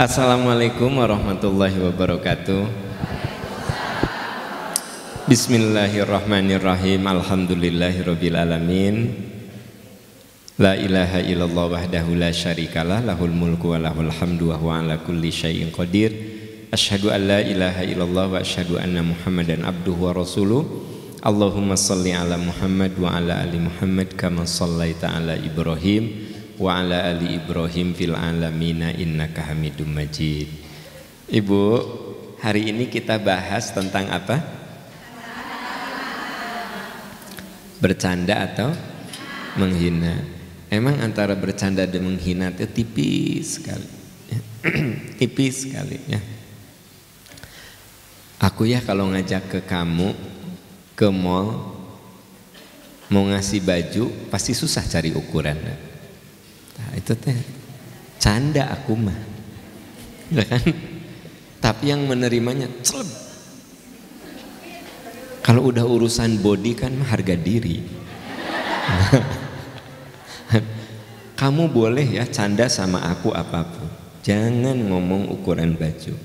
Assalamualaikum warahmatullahi wabarakatuh. Bismillahirrahmanirrahim. Alhamdulillahirabbil alamin. La ilaha illallah wahdahu la syarikalah, lahul mulku wa lahul hamdu wa huwa ala kulli syai'in qadir. Asyhadu an la ilaha illallah wa asyhadu anna Muhammadan abduhu wa rasuluh. Allahumma shalli ala Muhammad wa ala ali Muhammad kama shallaita ala Ibrahim wa ala ali Ibrahim fil alamina innaka Hamidum Majid. Ibu, hari ini kita bahas tentang apa? Bercanda atau menghina. Emang antara bercanda dan menghina itu tipis sekali. Tipis sekali ya. Aku ya kalau ngajak ke kamu ke mall mau ngasih baju pasti susah cari ukuran. Nah, itu teh canda aku mah, ya kan? Tapi yang menerimanya celeb. Kalau udah urusan body kan harga diri. Kamu boleh ya canda sama aku apapun, jangan ngomong ukuran baju.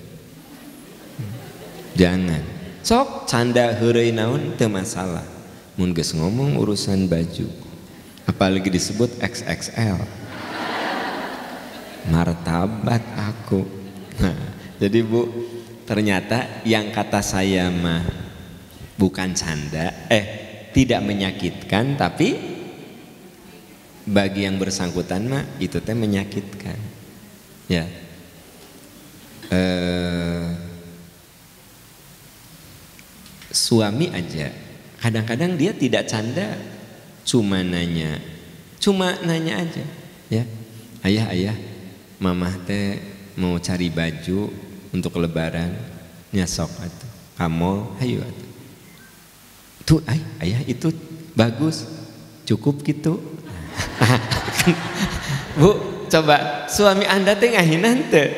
Jangan. Sok canda heureuy naon teu masalah. Mun geus ngomong urusan baju, apalagi disebut XXL. Martabat aku. Nah, jadi Bu, ternyata yang kata saya mah bukan canda, tidak menyakitkan, tapi bagi yang bersangkutan mah itu teh menyakitkan. Ya. Suami aja kadang-kadang dia tidak canda, cuma nanya aja, ya. Ayah, mamah teh mau cari baju untuk lebaran, nyasok atuh. Kamol, hayu atuh. Tuh, ayah itu bagus, cukup gitu. Bu, coba suami Anda teh ngahinan teh?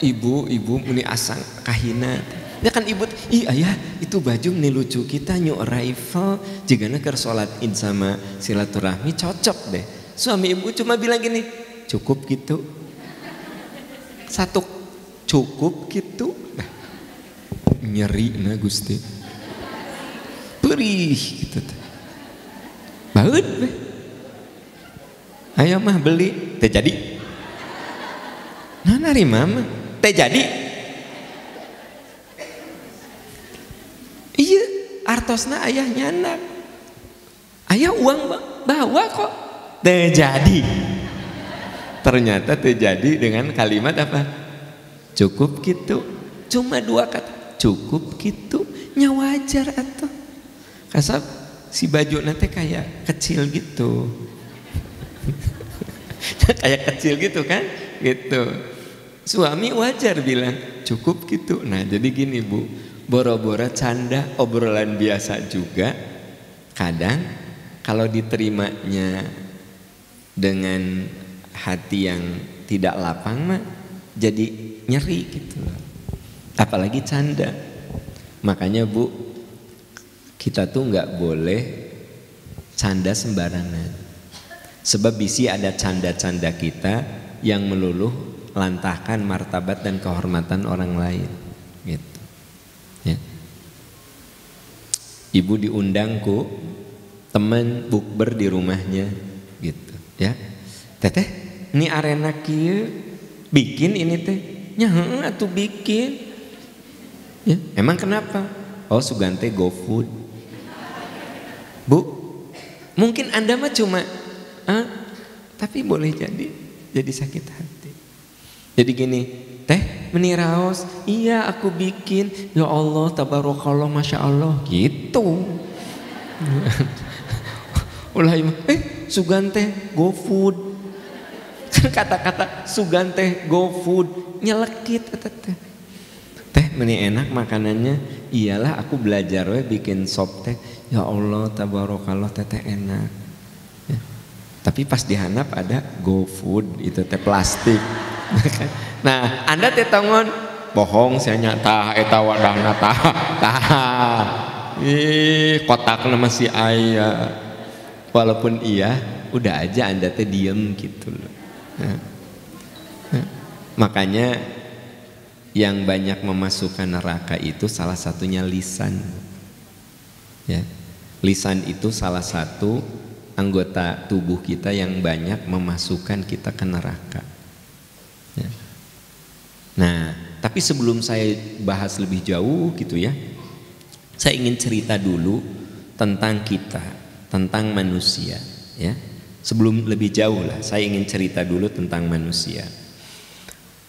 Ibu muni asang kahina. Ya kan ibu, ayah itu baju meni lucu kita new arrival, jigana keur salat Id sama silaturahmi cocok deh. Suami ibu cuma bilang gini, cukup gitu. Satu cukup gitu. Nah, nyeri na Gusti. Perih gitu teh. Baut beh. Ayo mah beli, teh jadi. Nah narima mah, teh jadi. Iya, artosna ayah nyanak. Ayah uang bawa kok. Terjadi. Ternyata terjadi dengan kalimat apa? Cukup gitu. Cuma dua kata. Cukup gitu. Nya wajar atuh. Kasab si baju nanti kayak kecil gitu. Kayak kecil gitu kan? Gitu. Suami wajar bilang cukup gitu. Nah, jadi gini Bu, boro-boro canda obrolan biasa juga kadang kalau diterimanya dengan hati yang tidak lapang mah jadi nyeri gitu. Apalagi canda. Makanya Bu, kita tuh nggak boleh canda sembarangan. Sebab bisi ada canda-canda kita yang meluluh lantahkan martabat dan kehormatan orang lain. Gitu. Ya. Ibu diundangku teman bukber di rumahnya, gitu. Ya, teteh, ini arena kieu bikin ini teh, nya atuh bikin. Ya, emang kenapa? Oh, Sugante GoFood. Bu, mungkin Anda mah cuma tapi boleh jadi sakit hati. Jadi gini, teh meni raos, iya aku bikin, ya Allah tabarakallah masya Allah gitu. Ulah Sugante GoFood. Kata-kata Sugante GoFood nyelekit teh meni enak makanannya. Iyalah aku belajar bikin sop teh, ya Allah tabarakallah teh enak. Tapi pas dihanap ada GoFood itu teh plastik. Nah, Anda teh tongon bohong saya nyata eta wadahna tah. Kotakna masih aya. Walaupun iya, udah aja Anda teh diem gitu loh. Makanya yang banyak memasukkan neraka itu salah satunya lisan. Ya. Lisan itu salah satu anggota tubuh kita yang banyak memasukkan kita ke neraka. Ya. Nah, tapi sebelum saya bahas lebih jauh gitu ya, saya ingin cerita dulu tentang kita, tentang manusia. Ya. Sebelum lebih jauh lah, saya ingin cerita dulu tentang manusia.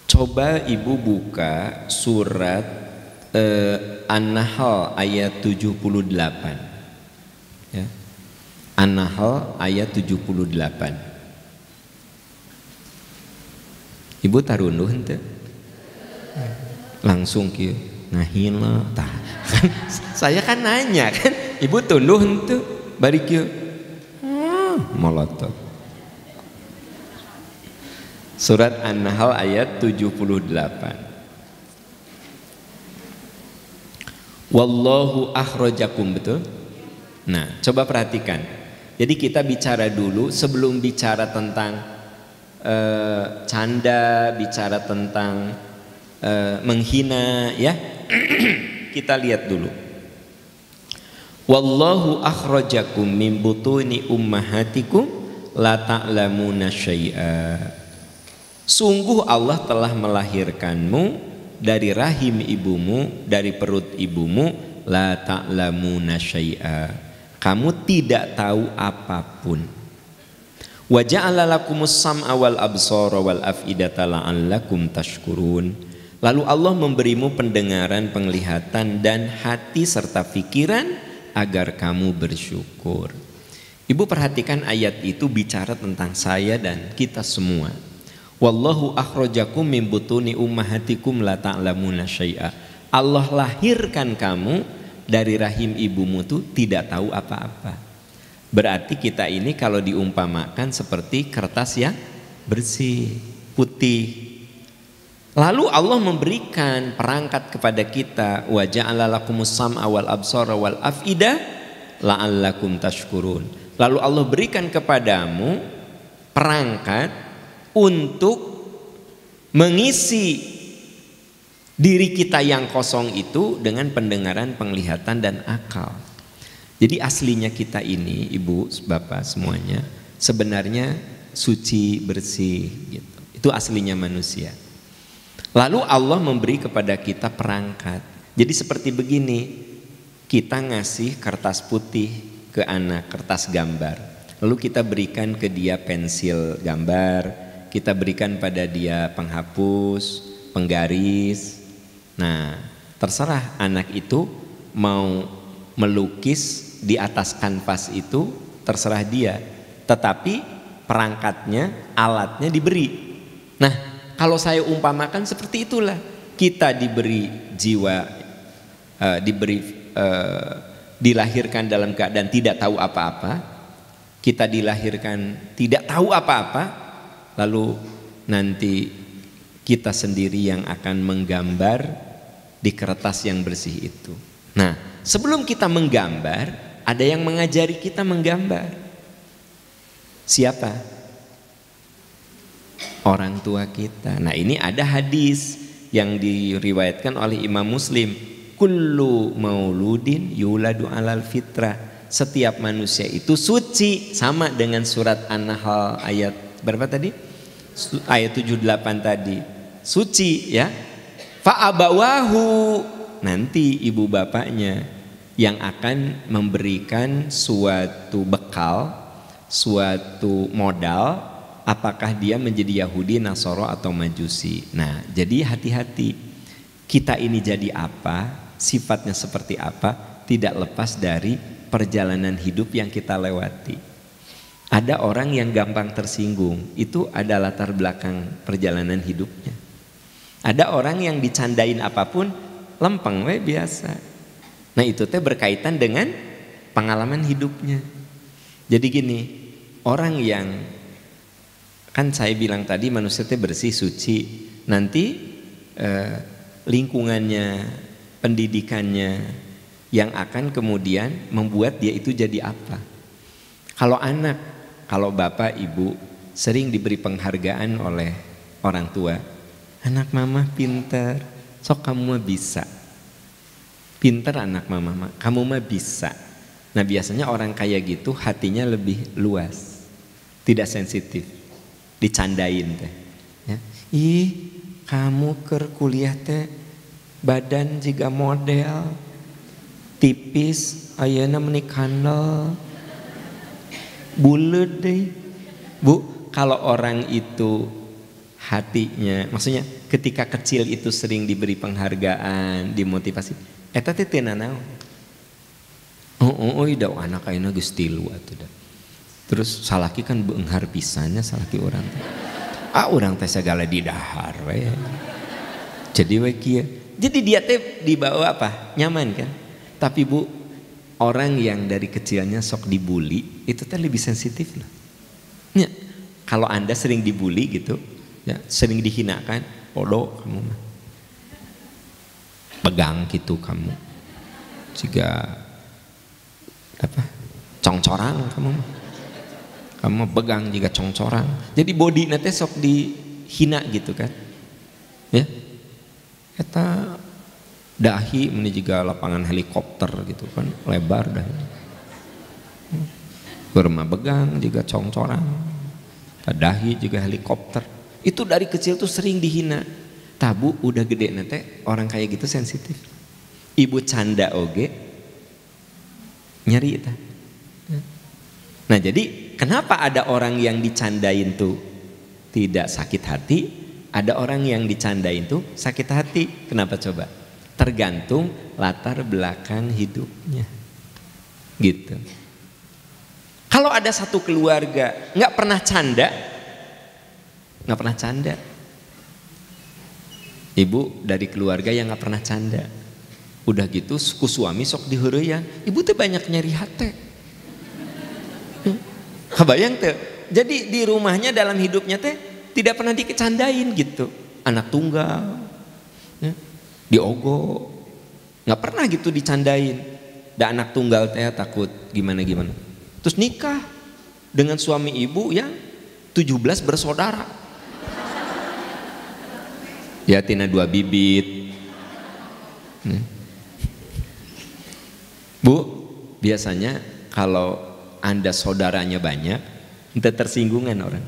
Coba ibu buka surat An-Nahl ayat 78 ya. An-Nahl ayat 78. Ibu tarunduh henteu? Langsung kieu ngahina tah. Saya kan nanya kan, ibu tunduh henteu bari kieu. Molotot. Surat An-Nahl ayat 78. Wallahu akhrajakum, betul? Nah, coba perhatikan. Jadi kita bicara dulu sebelum bicara tentang canda, bicara tentang menghina ya. Kita lihat dulu. Wallahu akhrajakum min butuni ummahatikum la ta'lamuna syai'a. Sungguh Allah telah melahirkanmu dari rahim ibumu, dari perut ibumu, la ta'lamuna syai'a. Kamu tidak tahu apapun. Wa ja'ala lakumus sam'a wal absara wal af'idata la'allakum tashkurun. Lalu Allah memberimu pendengaran, penglihatan dan hati serta pikiran agar kamu bersyukur. Ibu perhatikan ayat itu bicara tentang saya dan kita semua. Wallahu akhrajakum min butuni ummahatikum la ta'lamuna syai'a. Allah lahirkan kamu dari rahim ibumu tuh tidak tahu apa-apa. Berarti kita ini kalau diumpamakan seperti kertas yang bersih, putih. Lalu Allah memberikan perangkat kepada kita, wa ja'ala lakumus sam'a wal absara wal af'ida la'allakum tashkurun. Lalu Allah berikan kepadamu perangkat untuk mengisi diri kita yang kosong itu dengan pendengaran, penglihatan dan akal. Jadi aslinya kita ini, ibu, bapak semuanya sebenarnya suci, bersih gitu. Itu aslinya manusia. Lalu Allah memberi kepada kita perangkat. Jadi seperti begini, kita ngasih kertas putih ke anak, kertas gambar. Lalu kita berikan ke dia pensil gambar, kita berikan pada dia penghapus, penggaris. Nah, terserah anak itu mau melukis di atas kanvas itu, terserah dia. Tetapi perangkatnya, alatnya diberi. Nah, kalau saya umpamakan seperti itulah, kita diberi jiwa, dilahirkan dalam keadaan tidak tahu apa-apa, kita dilahirkan tidak tahu apa-apa, lalu nanti kita sendiri yang akan menggambar di kertas yang bersih itu. Nah, sebelum kita menggambar, ada yang mengajari kita menggambar. Siapa? Orang tua kita. Nah, ini ada hadis yang diriwayatkan oleh Imam Muslim. Kullu mauludin yuladu alal fitrah. Setiap manusia itu suci, sama dengan surat An-Nahl ayat berapa tadi? Ayat 78 tadi. Suci ya. Fa'abawahu, nanti ibu bapaknya yang akan memberikan suatu bekal, suatu modal, apakah dia menjadi Yahudi, Nasoro atau Majusi. Nah, jadi hati-hati. Kita ini jadi apa, sifatnya seperti apa, tidak lepas dari perjalanan hidup yang kita lewati. Ada orang yang gampang tersinggung, itu ada latar belakang perjalanan hidupnya. Ada orang yang dicandain apapun, lempeng we biasa. Nah, itu teh berkaitan dengan pengalaman hidupnya. Jadi gini, orang yang, kan saya bilang tadi manusia teh bersih, suci. Nanti lingkungannya, pendidikannya yang akan kemudian membuat dia itu jadi apa. Kalau anak, kalau bapak ibu sering diberi penghargaan oleh orang tua, Anak mama pinter, sok kamu mah bisa. Pinter anak mama, kamu mah bisa. Nah biasanya orang kayak gitu hatinya lebih luas, tidak sensitif, dicandain teh. Ya. Ih, kamu ke kuliah teh badan juga model, tipis, ayeuna meuni kandel, bulet deh. Bu, kalau orang itu hatinya, maksudnya ketika kecil itu sering diberi penghargaan, dimotivasi, eta teh teu nanaon. Da anak ayeuna geus 3 atuh da. Terus salaki kan beunghar pisannya salaki urang teh. Urang teh sagala di dahar we. Jadi we kieu. Jadi dia teh dibawa apa? Nyaman kan? Tapi Bu, orang yang dari kecilnya sok dibully, itu teh lebih sensitif loh. Ya, kalau Anda sering dibully gitu, ya, sering dihinakan, bodoh kamu mah. Pegang gitu kamu. Jika apa? Congcorang kamu mah. Kamu pegang jika congcorang. Jadi body nanti sok dihina gitu kan. Ya. Eta dahi ini juga lapangan helikopter gitu kan, lebar dahi. Kurma begang juga congcorang, dahi juga helikopter. Itu dari kecil tuh sering dihina. Tabu udah gede nanti orang kayak gitu sensitif. Ibu canda oge nyari itu. Nah jadi kenapa ada orang yang dicandain tuh tidak sakit hati, ada orang yang dicandain tuh sakit hati? Kenapa coba? Tergantung latar belakang hidupnya, gitu. Kalau ada satu keluarga nggak pernah canda, ibu dari keluarga yang nggak pernah canda, udah gitu ku suami sok diheureuyang, ibu tuh banyak nyari hati. Kebayang tuh? Jadi di rumahnya dalam hidupnya teh tidak pernah dicandain gitu, anak tunggal, ya, diogo, nggak pernah gitu dicandain. Dan anak tunggal teh takut gimana. Terus nikah dengan suami ibu yang 17 bersaudara. Ya tina 2 bibit. Bu, biasanya kalau Anda saudaranya banyak, ente tersinggungan orang.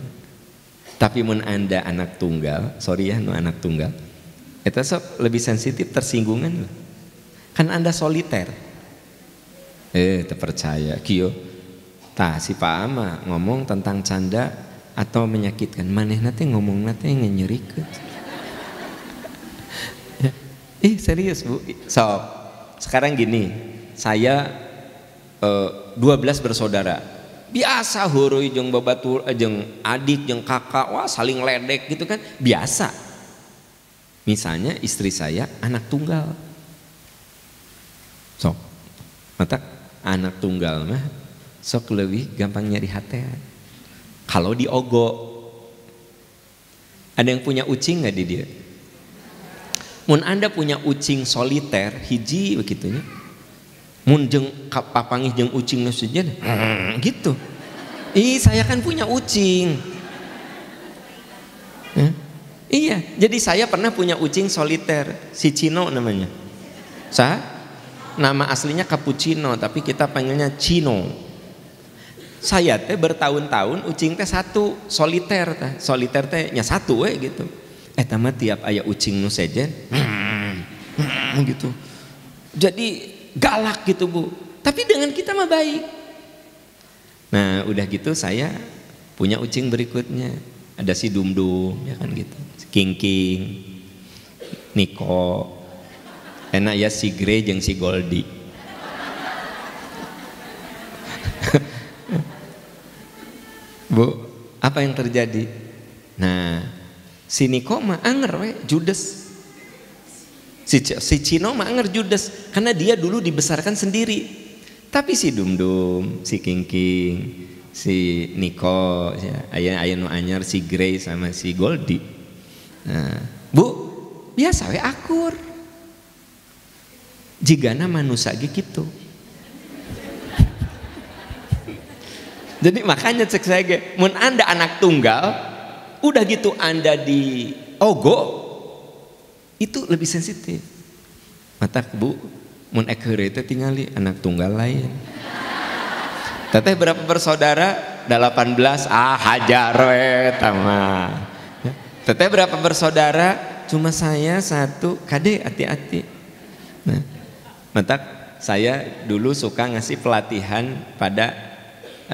Tapi mun Anda anak tunggal, sorry ya nu anak tunggal, itu sok lebih sensitif tersinggungan. Kan Anda soliter. Terpercaya kio. Tah si Pak Ama ngomong tentang canda atau menyakitkan, manehna teh ngomongna teh ngenyerikeun. Serius Bu. Sok. Sekarang gini, saya 12 bersaudara. Biasa heureui jeung babatur jeung adik jeung kakak, wah saling ledek gitu kan, biasa. Misalnya istri saya anak tunggal. Sok. Mata anak tunggal mah sok lebih gampang nyari hati. Kalau diogo, ada yang punya ucing nggak di dia? Mun Anda punya ucing soliter, hiji begitunya. Mun jeung papangih jeung ucing saja, gitu. Saya kan punya ucing. Iya, jadi saya pernah punya ucing soliter, si Cino namanya. Nama aslinya Cappuccino, tapi kita panggilnya Cino. Saya teh bertahun-tahun ucing teh satu soliter teh nya satu gitu. Eta mah tiap aya ucing nu sejen gitu. Jadi galak gitu Bu. Tapi dengan kita mah baik. Nah udah gitu saya punya ucing berikutnya. Ada si Dumdum ya kan gitu. Si King, Niko. Enak ya si Grey jeung si Goldie. Bu, apa yang terjadi? Nah, si Niko mah anger we, judes. Si Cino mah anger judes karena dia dulu dibesarkan sendiri. Tapi si Dumdum, si King, si Niko, ya, aya nu anyar si Grey sama si Goldie. Nah, Bu, biasa we akur. Jigana manusia gitu. Jadi makanya cek saya, mun Anda anak tunggal, udah gitu Anda di ogo, itu lebih sensitif. Mata Bu, mun ek heureuy teh tingali anak tunggal lain. Teteh berapa bersaudara? 18. Hajar we tamah. Teteh berapa bersaudara? Cuma saya 1. Kade hati-hati. Nah, mata saya dulu suka ngasih pelatihan pada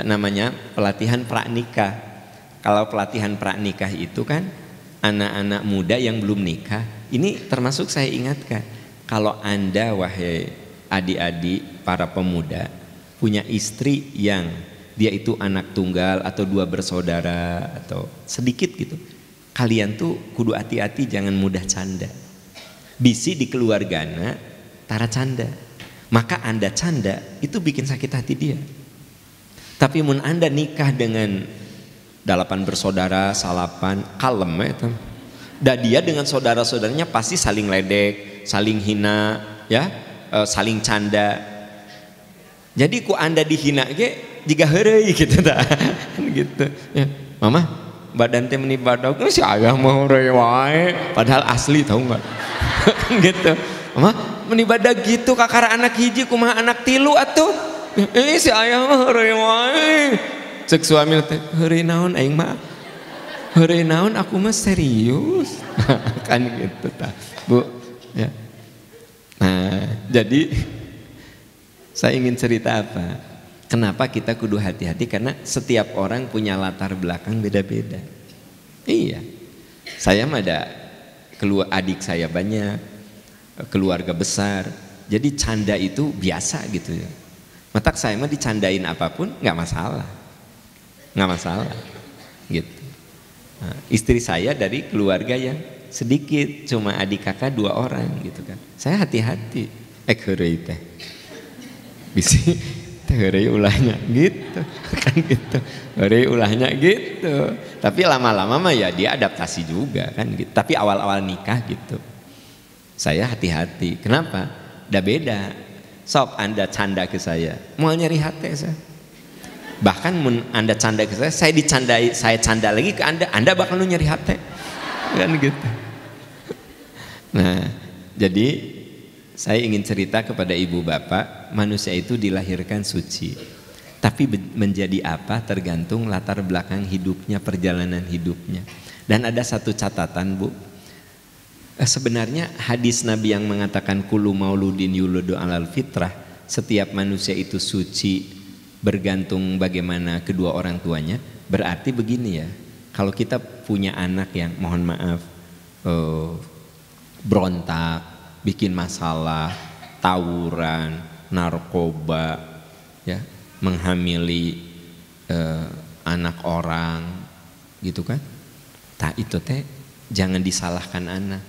namanya pelatihan pranikah. Kalau pelatihan pranikah itu kan anak-anak muda yang belum nikah. Ini termasuk saya ingatkan, kalau Anda wahai adik-adik para pemuda punya istri yang dia itu anak tunggal atau 2 bersaudara atau sedikit gitu, kalian tuh kudu hati-hati, jangan mudah canda. Bisi di keluargana tara canda, maka Anda canda itu bikin sakit hati dia. Tapi mun Anda nikah dengan 8 bersaudara, salapan, kalem itu. Dan dia dengan saudara-saudaranya pasti saling ledek, saling hina, ya, saling canda. Jadi ku Anda dihina ge jiga heureuy gitu tah. Gitu. Ya, Mama, badan teh meni badag si ayah mah heureuy wae, padahal asli tahu enggak? Gitu. Mama, meni badag gitu kakara anak hiji kumaha anak 3 atuh. Si ayah mah heureuy wae. Cek suami teh, heureuy naon aing mah? Heureuy naon aku mah serius. Kan gitu tah. Bu, ya. Nah, jadi saya ingin cerita apa? Kenapa kita kudu hati-hati? Karena setiap orang punya latar belakang beda-beda. Iya. Saya mah ada adik saya banyak, keluarga besar. Jadi canda itu biasa gitu ya. Matak saya mah dicandain apapun nggak masalah. Nggak masalah. Gitu. Nah, istri saya dari keluarga yang sedikit, cuma adik kakak 2 orang gitu kan. Saya hati-hati. Heureuy teh. Bisi teh heureuy ulahnya gitu. Kan gitu. Heureuy ulahnya gitu. Tapi lama-lama mah ya dia adaptasi juga kan gitu. Tapi awal-awal nikah gitu. Saya hati-hati. Kenapa? Udah beda. Sok Anda canda ke saya, mau nyari hati saya. Bahkan mun Anda canda ke saya dicandai, saya canda lagi ke Anda bakal nyari hati. Kan gitu. Nah, jadi saya ingin cerita kepada ibu bapak, manusia itu dilahirkan suci. Tapi menjadi apa tergantung latar belakang hidupnya, perjalanan hidupnya. Dan ada satu catatan, Bu. Sebenarnya hadis Nabi yang mengatakan kullu mauludin yuludu alal fitrah, setiap manusia itu suci bergantung bagaimana kedua orang tuanya. Berarti begini ya, kalau kita punya anak yang mohon maaf berontak, bikin masalah, tawuran, narkoba, ya, menghamili anak orang, gitu kan? Tak itu teh jangan disalahkan anak.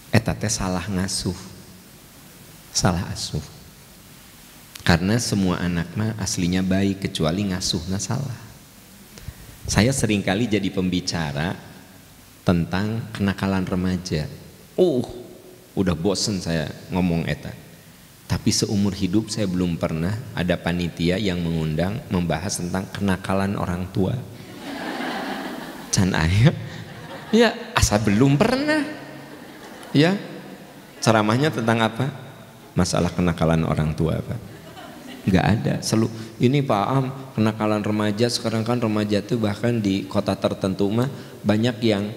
Eta teh salah ngasuh, salah asuh. Karena semua anak mah aslinya baik kecuali ngasuhna salah. Saya seringkali jadi pembicara tentang kenakalan remaja. Udah bosen saya ngomong eta. Tapi seumur hidup saya belum pernah ada panitia yang mengundang membahas tentang kenakalan orang tua. Can aya? Ya, asa belum pernah. Ya, ceramahnya tentang apa? Masalah kenakalan orang tua, Pak. Nggak ada. Ini Pak Am, kenakalan remaja sekarang kan remaja tuh bahkan di kota tertentu mah banyak yang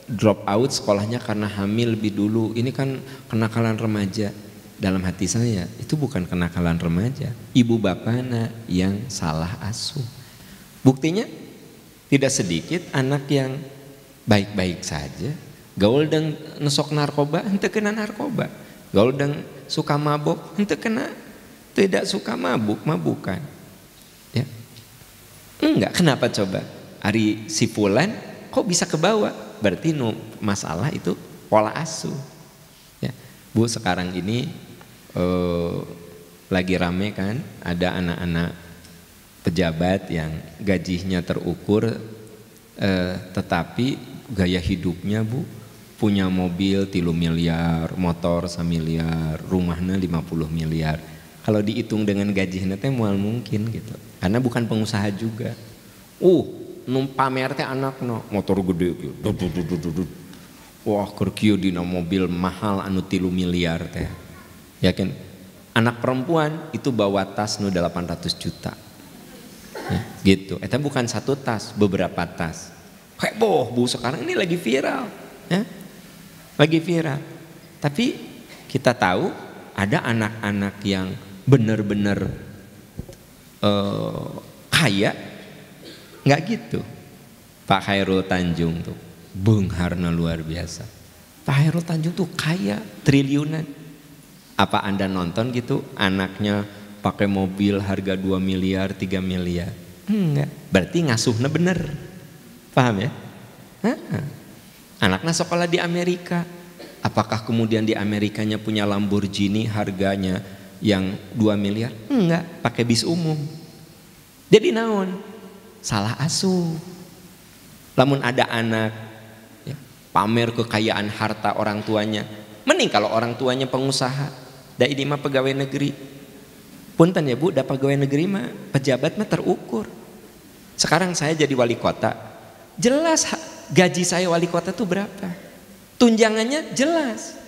drop out sekolahnya karena hamil lebih dulu. Ini kan kenakalan remaja. Dalam hati saya itu bukan kenakalan remaja, ibu bapaknya yang salah asuh. Buktinya tidak sedikit anak yang baik-baik saja gaul dan nesok narkoba, henteu kena narkoba. Gaul dan suka mabok, henteu kena tidak suka mabukan. Ya. Enggak, kenapa coba? Ari si fulan kok bisa kebawa? Berarti masalah itu pola asuh. Ya. Bu, sekarang ini lagi rame kan, ada anak-anak pejabat yang gajinya terukur, tetapi gaya hidupnya, Bu, punya mobil 3 miliar, motor 1 miliar, rumahnya 50 miliar. Kalau dihitung dengan gajinya teh moal mungkin gitu. Karena bukan pengusaha juga. Pamer teh anakna motor gede gitu. Wah, keur dina mobil mahal anu 3 miliar teh. Yakin? Anak perempuan itu bawa tas nu 800 juta. Ya, gitu. Eta bukan satu tas, beberapa tas. Heboh Bu, sekarang ini lagi viral, ya. Lagi viral. Tapi kita tahu ada anak-anak yang benar-benar kaya, nggak gitu. Pak Khairul Tanjung tuh beungharna luar biasa. Pak Khairul Tanjung tuh kaya triliunan. Apa Anda nonton gitu anaknya pakai mobil harga 2 miliar 3 miliar? Enggak. Berarti ngasuhnya bener. Paham ya? Anaknya sekolah di Amerika. Apakah kemudian di Amerikanya punya Lamborghini harganya yang 2 miliar? Enggak, pakai bis umum. Jadi naon? Salah asuh. Lamun ada anak ya, pamer kekayaan harta orang tuanya, mending kalau orang tuanya pengusaha. Da ini mah pegawai negeri. Punten ya Bu, da pegawai negeri mah pejabat mah terukur. Sekarang saya jadi wali kota, jelas gaji saya wali kota tuh berapa? Tunjangannya jelas.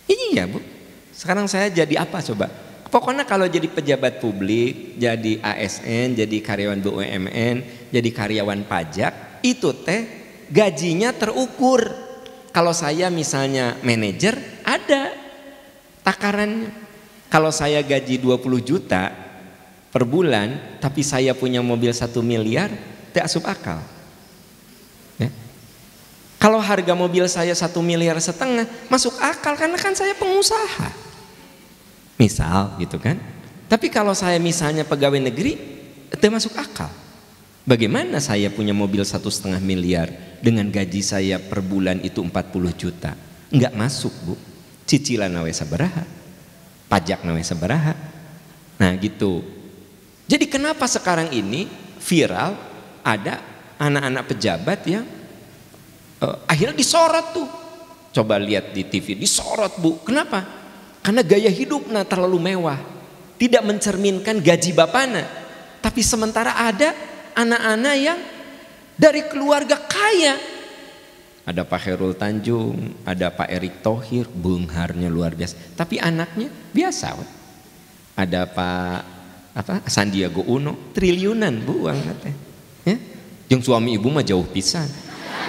Iya Bu. Sekarang saya jadi apa coba? Pokoknya kalau jadi pejabat publik, jadi ASN, jadi karyawan BUMN, jadi karyawan pajak, itu teh gajinya terukur. Kalau saya misalnya manajer, ada takarannya. Kalau saya gaji 20 juta per bulan, tapi saya punya mobil 1 miliar, tidak asup akal. Ya. Kalau harga mobil saya 1,5 miliar, masuk akal karena kan saya pengusaha. Misal gitu kan. Tapi kalau saya misalnya pegawai negeri, itu masuk akal. Bagaimana saya punya mobil 1,5 miliar dengan gaji saya per bulan itu 40 juta? Enggak masuk Bu. Cicilan nawe sabaraha, pajak nawe sabaraha. Nah gitu. Jadi kenapa sekarang ini viral ada anak-anak pejabat yang akhirnya disorot tuh. Coba lihat di TV, disorot Bu. Kenapa? Karena gaya hidupnya terlalu mewah, tidak mencerminkan gaji bapana. Tapi sementara ada anak-anak yang dari keluarga kaya. Ada Pak Khairul Tanjung, ada Pak Erick Thohir, beungharnya luar biasa. Tapi anaknya biasa. Ada Pak Sandiaga Uno, triliunan Bu uangnya. Ya? Yang suami ibu mah jauh pisan.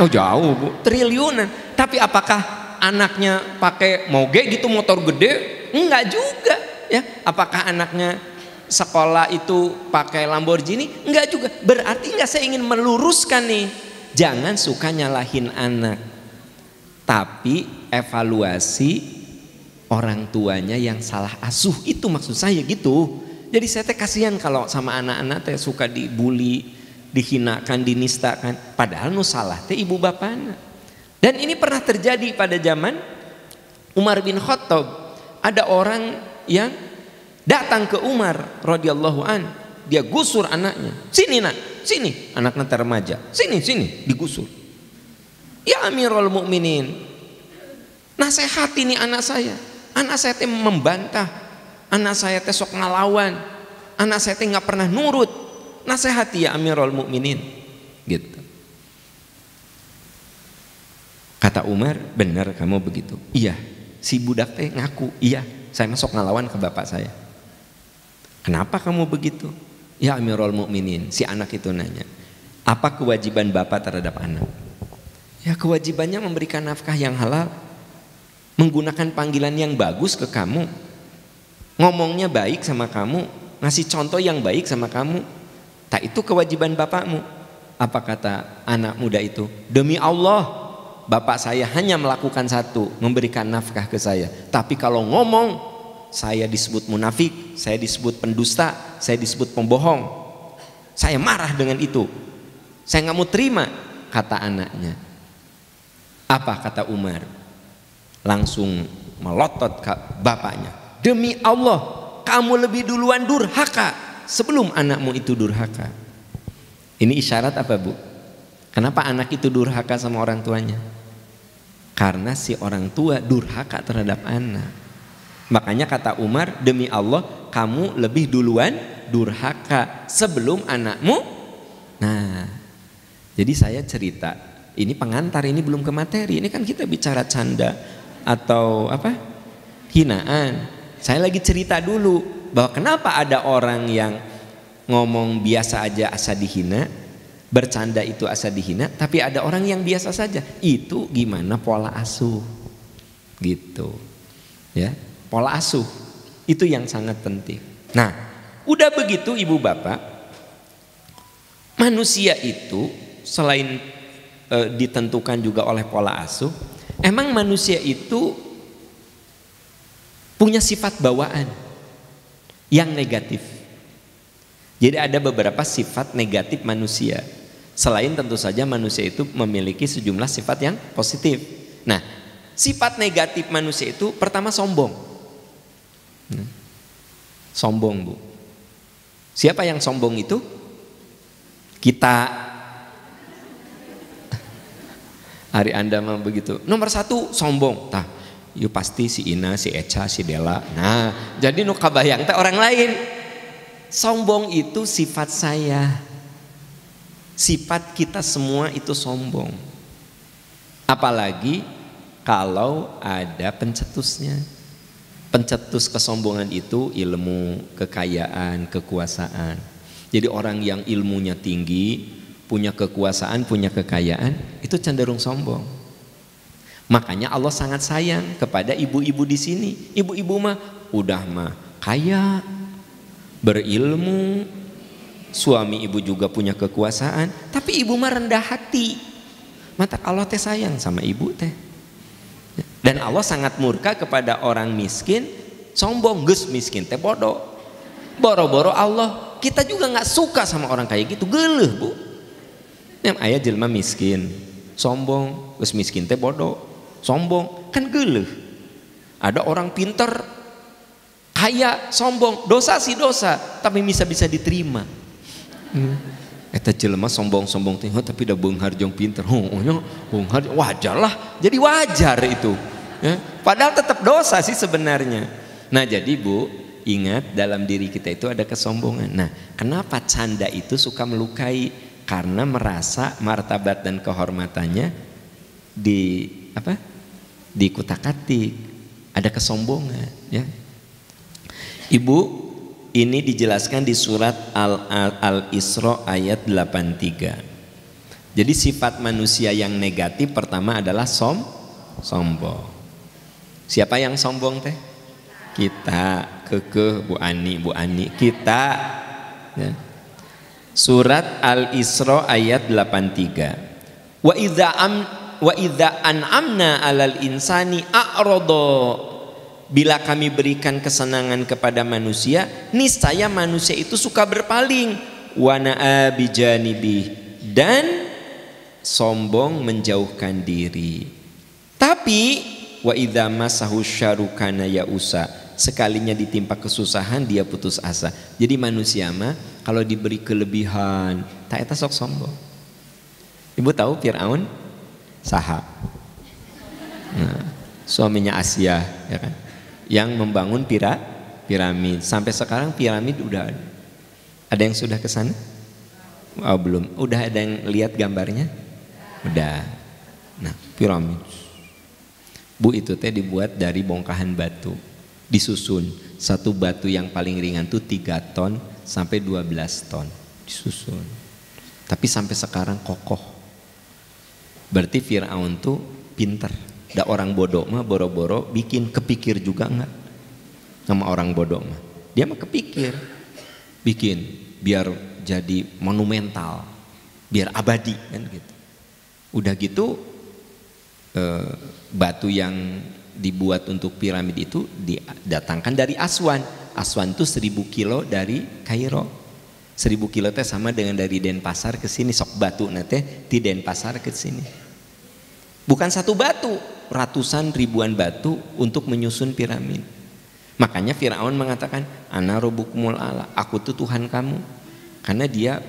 Oh jauh Bu, triliunan. Tapi apakah anaknya pakai moge gitu motor gede? Enggak juga ya. Apakah anaknya sekolah itu pakai Lamborghini? Enggak juga. Berarti enggak, saya ingin meluruskan nih, jangan suka nyalahin anak, tapi evaluasi orang tuanya yang salah asuh. Itu maksud saya gitu. Jadi saya teh kasihan kalau sama anak-anak teh suka dibully, dihinakan, dinistakan, padahal nu salah teh ibu bapana. Dan ini pernah terjadi pada zaman Umar bin Khattab. Ada orang yang datang ke Umar radhiyallahu an, dia gusur anaknya. Sini nak, sini, anaknya remaja. Sini, digusur. Ya Amirul Mukminin, nasihati nih anak saya. Anak saya teh membantah, anak saya teh sok ngalawan, anak saya teh nggak pernah nurut. Nasihati ya Amirul Mukminin, gitu. Kata Umar, benar kamu begitu. Iya, si budak teh ngaku, iya, saya masuk ngalawan ke bapak saya. Kenapa kamu begitu? Ya Amirul Mukminin, si anak itu nanya, apa kewajiban bapak terhadap anak? Ya kewajibannya memberikan nafkah yang halal, menggunakan panggilan yang bagus ke kamu, ngomongnya baik sama kamu, ngasih contoh yang baik sama kamu. Tak itu kewajiban bapakmu. Apa kata anak muda itu? Demi Allah, bapak saya hanya melakukan satu, memberikan nafkah ke saya. Tapi kalau ngomong, saya disebut munafik, saya disebut pendusta, saya disebut pembohong. Saya marah dengan itu. Saya nggak mau terima, kata anaknya. Apa kata Umar? Langsung melotot ke bapaknya. Demi Allah, kamu lebih duluan durhaka sebelum anakmu itu durhaka. Ini isyarat apa Bu? Kenapa anak itu durhaka sama orang tuanya? Karena si orang tua durhaka terhadap anak. Makanya kata Umar, demi Allah kamu lebih duluan durhaka sebelum anakmu. Nah, jadi saya cerita Ini pengantar, ini belum ke materi. Ini kan kita bicara canda atau apa? Hinaan. Saya lagi cerita dulu bahwa kenapa ada orang yang ngomong biasa aja asa dihina, bercanda itu asa dihina, tapi ada orang yang biasa saja. Itu gimana pola asuh. Gitu. Ya, pola asuh. Itu yang sangat penting. Nah, udah begitu Ibu Bapak, manusia itu selain ditentukan juga oleh pola asuh, emang manusia itu punya sifat bawaan yang negatif. Jadi ada beberapa sifat negatif manusia. Selain tentu saja manusia itu memiliki sejumlah sifat yang positif. Nah, sifat negatif manusia itu pertama sombong. Sombong, Bu. Siapa yang sombong itu? Kita. Hari Anda mah begitu. Nomor satu sombong. Tah, yuk pasti si Ina, si Eca, si Dela. Nah, jadi nu kabayang teh orang lain. Sombong itu sifat saya. Sifat kita semua itu sombong. Apalagi kalau ada pencetusnya. Pencetus kesombongan itu ilmu, kekayaan, kekuasaan. Jadi orang yang ilmunya tinggi, punya kekuasaan, punya kekayaan, itu cenderung sombong. Makanya Allah sangat sayang kepada ibu-ibu di sini. Ibu-ibu mah udah mah kaya, berilmu, suami ibu juga punya kekuasaan, tapi ibu mah rendah hati. Mata Allah teh sayang sama ibu teh. Dan Allah sangat murka kepada orang miskin, sombong, geus miskin teh bodoh. Boro-boro Allah, kita juga nggak suka sama orang kayak gitu, geuleuh, Bu. Yang ayah jelma miskin, sombong, geus miskin teh bodoh, sombong, kan geuleuh. Ada orang pinter, kaya, sombong, dosa sih dosa, tapi bisa diterima. Eta jelema sombong-sombong teh, tapi da beunghar jeung pinter, beunghar wajar lah, jadi wajar itu. Ya, padahal tetap dosa sih sebenarnya. Nah jadi Bu, ingat dalam diri kita itu ada kesombongan. Nah, kenapa canda itu suka melukai? Karena merasa martabat dan kehormatannya dikutak-atik, ada kesombongan. Ya. Ibu, ini dijelaskan di surat Al-Isra ayat 83. Jadi sifat manusia yang negatif pertama adalah sombong. Siapa yang sombong teh? Kita. Kekeh Bu Ani kita. Ya. Surat Al-Isra ayat 83. Wa idza an'amna 'alal insani a'rada. Bila kami berikan kesenangan kepada manusia, niscaya manusia itu suka berpaling. Wa na'a bijanibi, dan sombong menjauhkan diri. Tapi wa idza masahu syarru kana ya'usa, sekalinya ditimpa kesusahan dia putus asa. Jadi manusia mah kalau diberi kelebihan tak eta sok sombong. Ibu tahu Firaun saha? Nah, suaminya Asia, ya kan? Yang membangun piramid. Sampai sekarang piramid udah ada. Ada yang sudah ke sana? Oh, belum. Udah ada yang lihat gambarnya? Udah. Nah, piramid. Bu, itu teh dibuat dari bongkahan batu, disusun. Satu batu yang paling ringan tuh 3 ton sampai 12 ton disusun. Tapi sampai sekarang kokoh. Berarti Firaun tuh pinter. Da orang bodoh mah boro-boro bikin, kepikir juga enggak sama orang bodoh mah. Dia mah kepikir, bikin biar jadi monumental, biar abadi kan gitu. Udah gitu batu yang dibuat untuk piramid itu didatangkan dari Aswan. Aswan itu 1000 kilo dari Kairo. 1000 kilo teh sama dengan dari Denpasar ke sini. Sok batu nate di Denpasar ke sini. Bukan satu batu, ratusan ribuan batu untuk menyusun piramid. Makanya Firaun mengatakan, Ana robbukumul a'la, aku tuh Tuhan kamu. Karena dia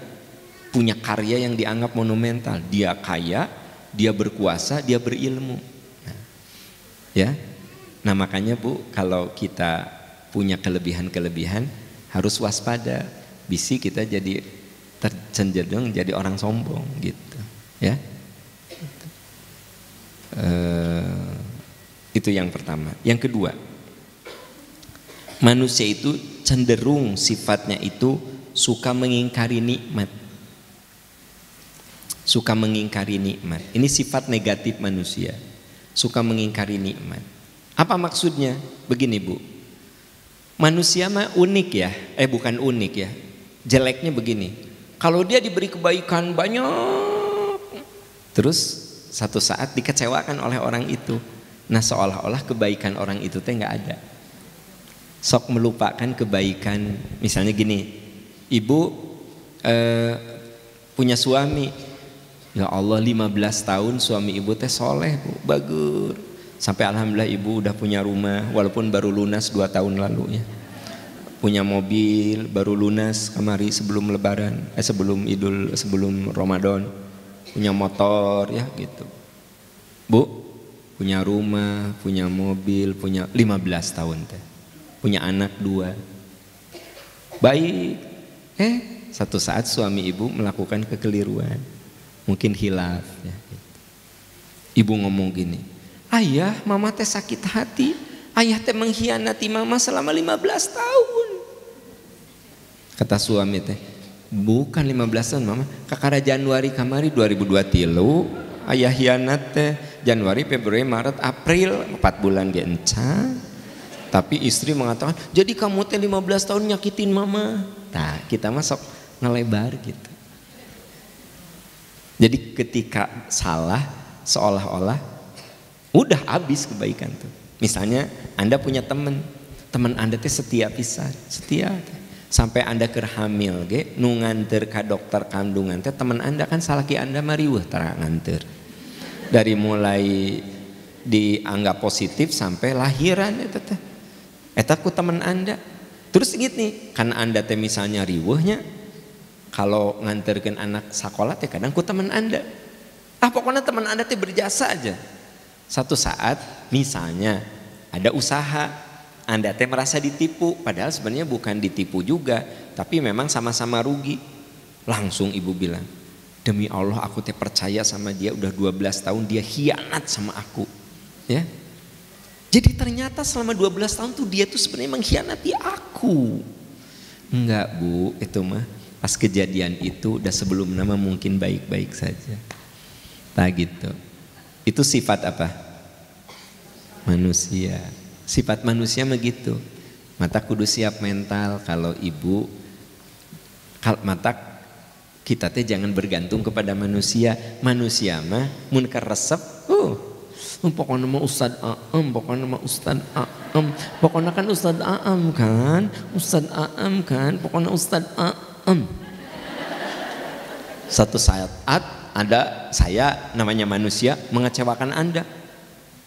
punya karya yang dianggap monumental. Dia kaya, dia berkuasa, dia berilmu. Nah, ya. Nah, makanya Bu, kalau kita punya kelebihan-kelebihan harus waspada. Bisi kita jadi tercenderung jadi orang sombong gitu, ya. Itu yang pertama. Yang kedua, manusia itu cenderung sifatnya itu suka mengingkari nikmat. Suka mengingkari nikmat. Ini sifat negatif manusia. Suka mengingkari nikmat. Apa maksudnya? Begini Bu. Manusia mah unik ya. Bukan unik ya. Jeleknya begini. Kalau dia diberi kebaikan banyak, terus satu saat dikecewakan oleh orang itu. Nah seolah-olah kebaikan orang itu teh nggak ada. Sok melupakan kebaikan. Misalnya gini, ibu punya suami, ya Allah 15 tahun suami ibu teh soleh Bu, bagus. Sampai alhamdulillah ibu udah punya rumah, walaupun baru lunas 2 tahun lalu ya. Punya mobil baru lunas kemari sebelum lebaran, sebelum Ramadan. Punya motor ya gitu. Bu, punya rumah, punya mobil, punya 15 tahun teh. Punya anak 2. Baik. Satu saat suami ibu melakukan kekeliruan. Mungkin hilaf ya. Ibu ngomong gini, ayah mama teh sakit hati, ayah teh mengkhianati mama selama 15 tahun. Kata suami teh, bukan 15 tahun mama, kakara Januari kamari 2023 ayah hianat teh Januari, Februari, Maret, April 4 bulan dia encan. Tapi istri mengatakan, jadi kamu teh 15 tahun nyakitin mama. Nah kita masuk ngelebar gitu. Jadi ketika salah seolah-olah udah habis kebaikan tuh. Misalnya Anda punya teman Anda teh setia pisan, setia. Sampai Anda keur hamil ge nu nganter ka dokter kandungan teh teman Anda kan salaki Anda mariweuh tara nganter. Dari mulai dianggap positif sampai lahiran eta teh. Eta ku teman Anda. Terus gini, kan Anda teh misalnya riweuhnya kalau nganterkeun anak sekolah teh kadang ku teman Anda. Pokoknya teman Anda teh berjasa aja. Satu saat misalnya ada usaha, Anda teh merasa ditipu, padahal sebenarnya bukan ditipu juga, tapi memang sama-sama rugi. Langsung ibu bilang, demi Allah aku teh percaya sama dia udah 12 tahun dia khianat sama aku. Ya. Jadi ternyata selama 12 tahun tuh dia tuh sebenarnya mengkhianati aku. Enggak Bu, itu mah pas kejadian itu udah sebelum nama mungkin baik-baik saja. Nah gitu. Itu sifat apa? Manusia. Sifat manusia begitu. Mata kudu siap mental kalau ibu mata kita teh jangan bergantung kepada manusia. Manusia mah mun keresep, pokoknya mah Ustad Aam, pokoknya mah Ustad Aam, pokoknya kan Ustad Aam kan, Ustad Aam kan, pokoknya Ustad Aam. Satu saat ada saya namanya manusia mengecewakan Anda.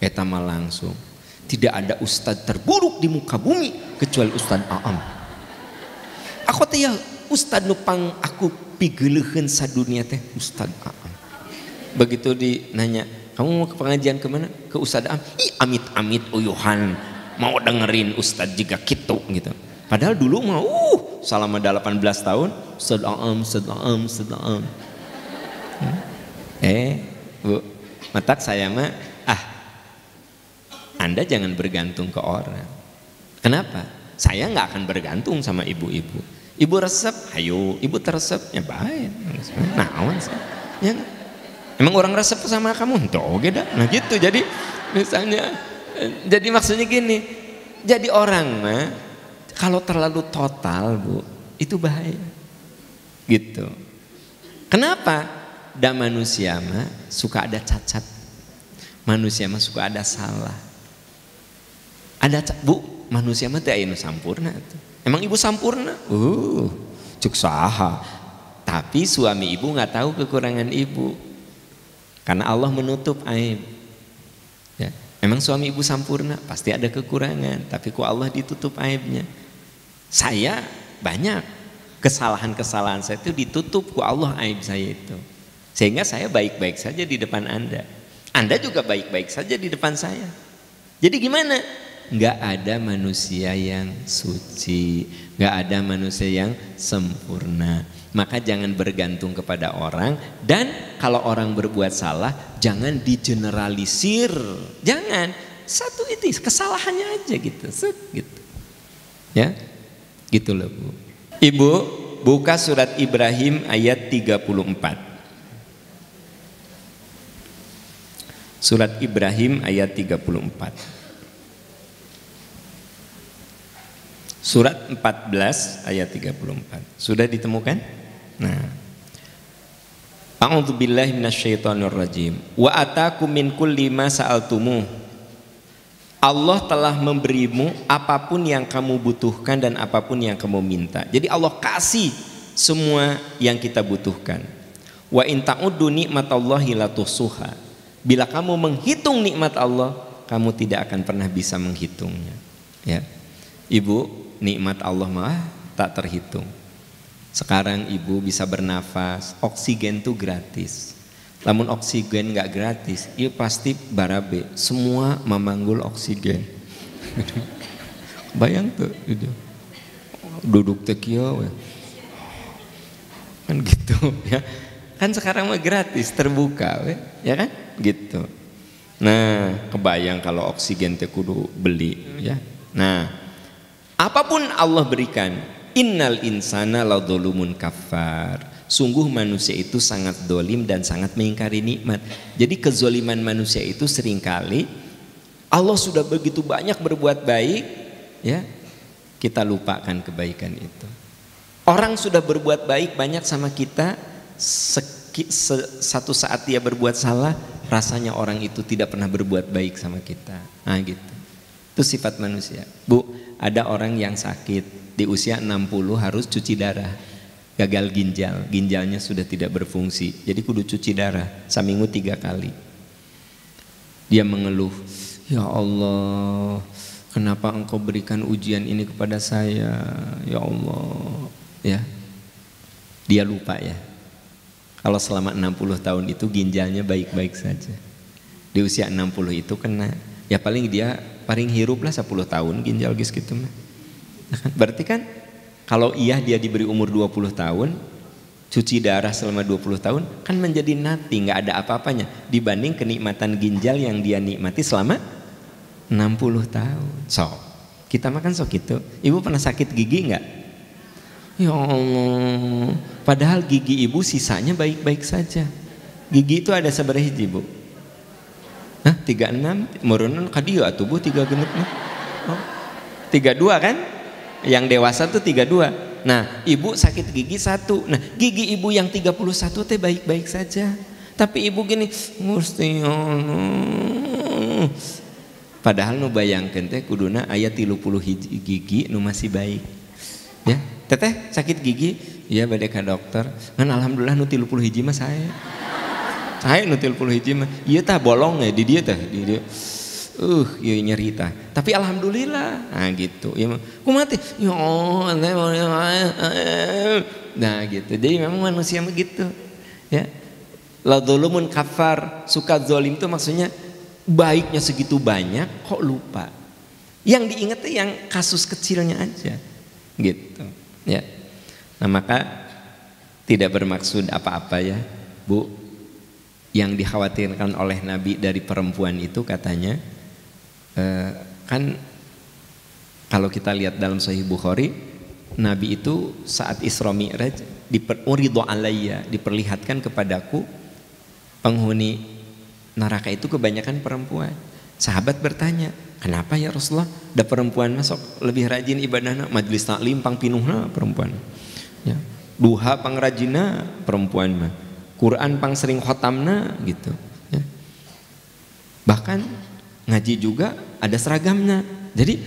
Eta mah langsung. Tidak ada ustadz terburuk di muka bumi kecuali Ustadz Aam. Aku teh ya ustadz nupang aku pigeuleun sadunia teh Ustadz Aam. Begitu dinanya, kamu mau ke pengajian kemana? Ke Ustadz Aam. Amit-amit uyuhan mau dengerin ustadz juga gitu. Padahal dulu mau selama 18 tahun Ustadz Aam, Ustadz Aam, Ustadz Aam. Bu, matak saya mah Anda jangan bergantung ke orang. Kenapa? Saya nggak akan bergantung sama ibu-ibu. Ibu resep, ayo. Ibu teresep, ya baik. Nah, awan sih. Ya, emang orang resep sama kamu? Tuh, gitu. Nah gitu. Jadi misalnya, jadi maksudnya gini. Jadi orang mah kalau terlalu total Bu, itu bahaya. Gitu. Kenapa? Dan manusia mah suka ada cacat. Manusia mah suka ada salah. Ada Bu, manusia mah teh aya nu sampurna tuh. Emang ibu sampurna? Cuk saha. Tapi suami ibu nggak tahu kekurangan ibu. Karena Allah menutup aib. Ya. Emang suami ibu sampurna? Pasti ada kekurangan, tapi ku Allah ditutup aibnya. Saya banyak kesalahan-kesalahan saya itu ditutup ku Allah aib saya itu. Sehingga saya baik-baik saja di depan Anda. Anda juga baik-baik saja di depan saya. Jadi gimana? nggak ada manusia yang suci, nggak ada manusia yang sempurna. Maka jangan bergantung kepada orang, dan kalau orang berbuat salah jangan digeneralisir. Jangan, satu itu kesalahannya aja gitu. Gitu. Ya. Gitu loh, Bu. Ibu buka surat Ibrahim ayat 34. Surat Ibrahim ayat 34. Surat 14 ayat 34. Sudah ditemukan? Nah. A'udzubillahi minasyaitonirrajim. Wa atakum min kulli ma sa'altumuh. Allah telah memberimu apapun yang kamu butuhkan dan apapun yang kamu minta. Jadi Allah kasih semua yang kita butuhkan. Wa in ta'uddu nikmatallahi la tuhsuha. Bila kamu menghitung nikmat Allah, kamu tidak akan pernah bisa menghitungnya. Ya. Ibu, nikmat Allah mah tak terhitung. Sekarang ibu bisa bernafas, oksigen tuh gratis. Namun oksigen nggak gratis, iya pasti barabe. Semua memanggul oksigen. Bayang tuh, duduk tekio, kan gitu ya. Kan sekarang mah gratis, terbuka, ya kan? Gitu. Nah, kebayang kalau oksigen teh kudu beli, ya. Nah, apapun Allah berikan, innal insana ladzalumun kafar. Sungguh manusia itu sangat dolim dan sangat mengingkari nikmat. Jadi kezoliman manusia itu seringkali Allah sudah begitu banyak berbuat baik, ya, kita lupakan kebaikan itu. Orang sudah berbuat baik banyak sama kita, satu saat dia berbuat salah, rasanya orang itu tidak pernah berbuat baik sama kita. Nah gitu. Itu sifat manusia. Bu, ada orang yang sakit di usia 60 harus cuci darah. Gagal ginjal, ginjalnya sudah tidak berfungsi. Jadi kudu cuci darah seminggu 3 kali. Dia mengeluh, ya Allah, kenapa engkau berikan ujian ini kepada saya, ya Allah. Ya, dia lupa ya. Kalau selama 60 tahun itu ginjalnya baik-baik saja. Di usia 60 itu kena. Ya paling dia paling hirup lah 10 tahun ginjal gis gitu mah. Berarti kan kalau iya dia diberi umur 20 tahun, cuci darah selama 20 tahun, kan menjadi nothing, nggak ada apa-apanya dibanding kenikmatan ginjal yang dia nikmati selama 60 tahun. So, kita makan sok gitu. Ibu pernah sakit gigi nggak? Ya Allah, padahal gigi ibu sisanya baik-baik saja. Gigi itu ada seberapa hiji, Bu? Hah, 36, meureunan ka dieu atuh Bu 3 genep mah. Oh, 32 kan? Yang dewasa tuh 32. Nah, ibu sakit gigi 1. Nah, gigi ibu yang 31 teh baik-baik saja. Tapi ibu gini, Gusti Allah. Padahal nu bayangkeun teh kuduna aya 30 hiji gigi nu masih baik. Ya. Teteh sakit gigi, ya bade ka dokter. Ngan alhamdulillah nu 30 hiji mah saya nu 30 hiji mah. Ieu tah bolong ya di dieu teh, di dieu. Ieu nyeri tah. Tapi alhamdulillah. Nah gitu. Ya kumaha teh? Ya Allah. Nah gitu. Jadi memang manusia begitu. Ya. La dzulumun kafar, suka zalim itu maksudnya baiknya segitu banyak kok lupa. Yang diingat tuh yang kasus kecilnya aja. Gitu. Ya, nah maka tidak bermaksud apa-apa ya, Bu. Yang dikhawatirkan oleh Nabi dari perempuan itu katanya, kan kalau kita lihat dalam Sahih Bukhari, Nabi itu saat Isra Mi'raj uridu alayya, diperlihatkan kepadaku penghuni neraka itu kebanyakan perempuan. Sahabat bertanya, kenapa ya Rasulullah? Ada perempuan masuk lebih rajin ibadahna, majelis taklim pang pinuhna perempuan. Ya. Duha pang rajina perempuan mah. Quran pang sering khotamna gitu. Ya. Bahkan ngaji juga ada seragamnya. Jadi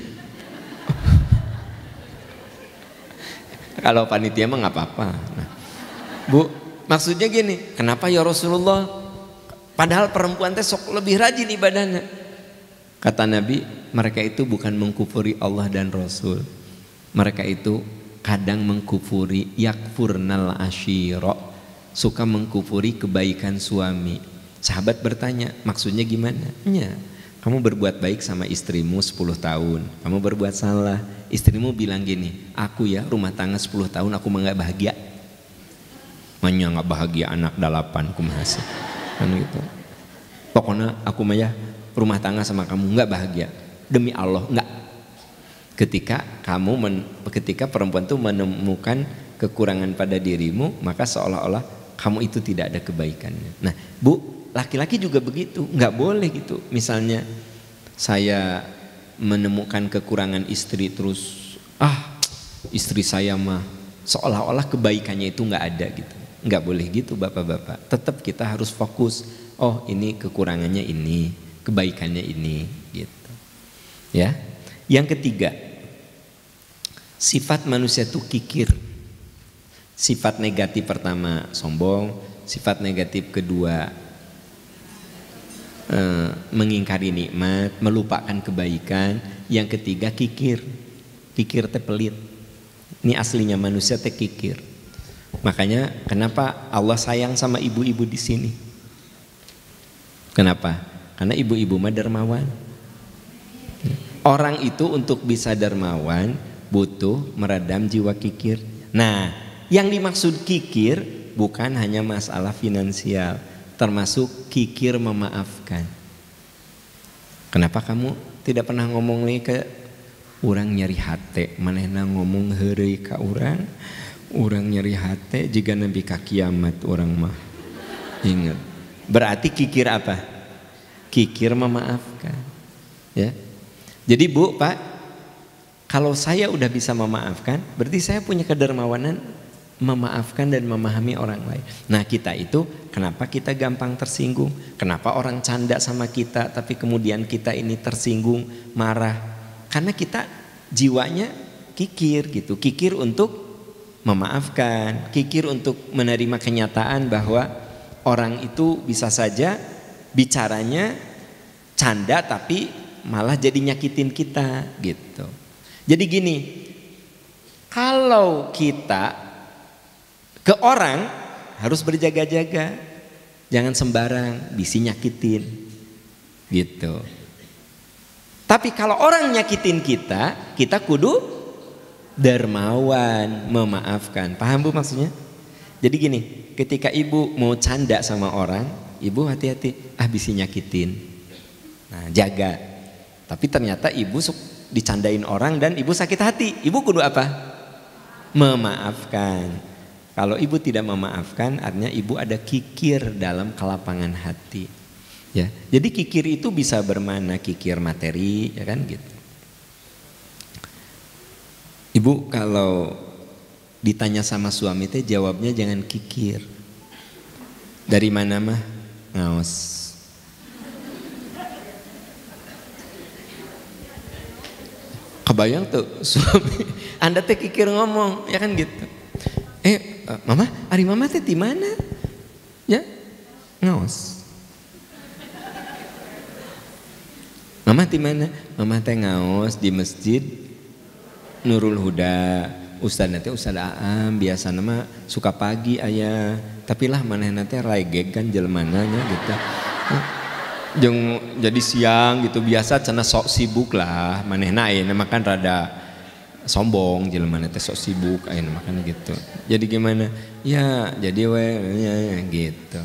kalau panitia mah nggak apa-apa. Nah, Bu, maksudnya gini, kenapa ya Rasulullah? Padahal perempuan teh sok lebih rajin ibadahnya. Kata Nabi, mereka itu bukan mengkufuri Allah dan Rasul. Mereka itu kadang mengkufuri yakfurnal asyira, suka mengkufuri kebaikan suami. Sahabat bertanya, maksudnya gimana? Ya, kamu berbuat baik sama istrimu 10 tahun, kamu berbuat salah, istrimu bilang gini, aku ya rumah tangga 10 tahun aku mah gak bahagia. Manya gak bahagia anak 8 kumaha sih. Kan gitu. Pokoknya aku mah ya rumah tangga sama kamu gak bahagia. Demi Allah enggak. Ketika perempuan itu menemukan kekurangan pada dirimu, maka seolah-olah kamu itu tidak ada kebaikannya. Nah, Bu, laki-laki juga begitu, nggak boleh gitu. Misalnya saya menemukan kekurangan istri terus, istri saya mah seolah-olah kebaikannya itu nggak ada gitu. Nggak boleh gitu, bapak-bapak. Tetap kita harus fokus. Oh, ini kekurangannya ini, kebaikannya ini, gitu. Ya. Yang ketiga, sifat manusia itu kikir. Sifat negatif pertama sombong, sifat negatif kedua mengingkari nikmat, melupakan kebaikan, yang ketiga kikir. Kikir teh pelit. Ini aslinya manusia teh kikir. Makanya kenapa Allah sayang sama ibu-ibu di sini? Kenapa? Karena ibu-ibu mah dermawan. Orang itu untuk bisa dermawan butuh meredam jiwa kikir. Nah, yang dimaksud kikir bukan hanya masalah finansial, termasuk kikir memaafkan. Kenapa kamu tidak pernah ngomong nih ke orang nyeri hati, manehna ngomong heureuy ka urang nyeri hati jika nabi ka kiamat orang mah. Ingat. Berarti kikir apa? Kikir memaafkan. Ya. Jadi Bu, Pak, kalau saya udah bisa memaafkan, berarti saya punya kedermawanan memaafkan dan memahami orang lain. Nah, kita itu kenapa kita gampang tersinggung? Kenapa orang canda sama kita tapi kemudian kita ini tersinggung, marah? Karena kita jiwanya kikir gitu. Kikir untuk memaafkan, kikir untuk menerima kenyataan bahwa orang itu bisa saja bicaranya canda tapi malah jadi nyakitin kita gitu. Jadi gini, kalau kita ke orang harus berjaga-jaga, jangan sembarang bisi nyakitin gitu. Tapi kalau orang nyakitin kita, kita kudu dermawan, memaafkan. Paham Bu maksudnya? Jadi gini, ketika ibu mau canda sama orang, ibu hati-hati, bisi nyakitin. Nah, jaga. Tapi ternyata ibu dicandain orang dan ibu sakit hati. Ibu kudu apa? Memaafkan. Kalau ibu tidak memaafkan, artinya ibu ada kikir dalam kelapangan hati. Ya, jadi kikir itu bisa bermana kikir materi, ya kan gitu. Ibu kalau ditanya sama suami teh jawabnya jangan kikir. Dari mana mah? Ngaos. Kebayang tuh suami Anda teh kikir ngomong, ya kan gitu. Mama, ari mama teh di mana? Ya, ngaos. Mama di mana? Mama teh ngaos di masjid Nurul Huda. Ustaz teh Ustaz Aam biasa nama suka pagi aya, tapi lah manehna teh raegeg kan jelmananya gitu. Jeung jadi siang gitu biasa cenah sok sibuk lah manehna ayeuna mah kan rada sombong jelema teh sok sibuk ayeuna mah kan gitu. Jadi gimana? Ya, jadi ya, gitu.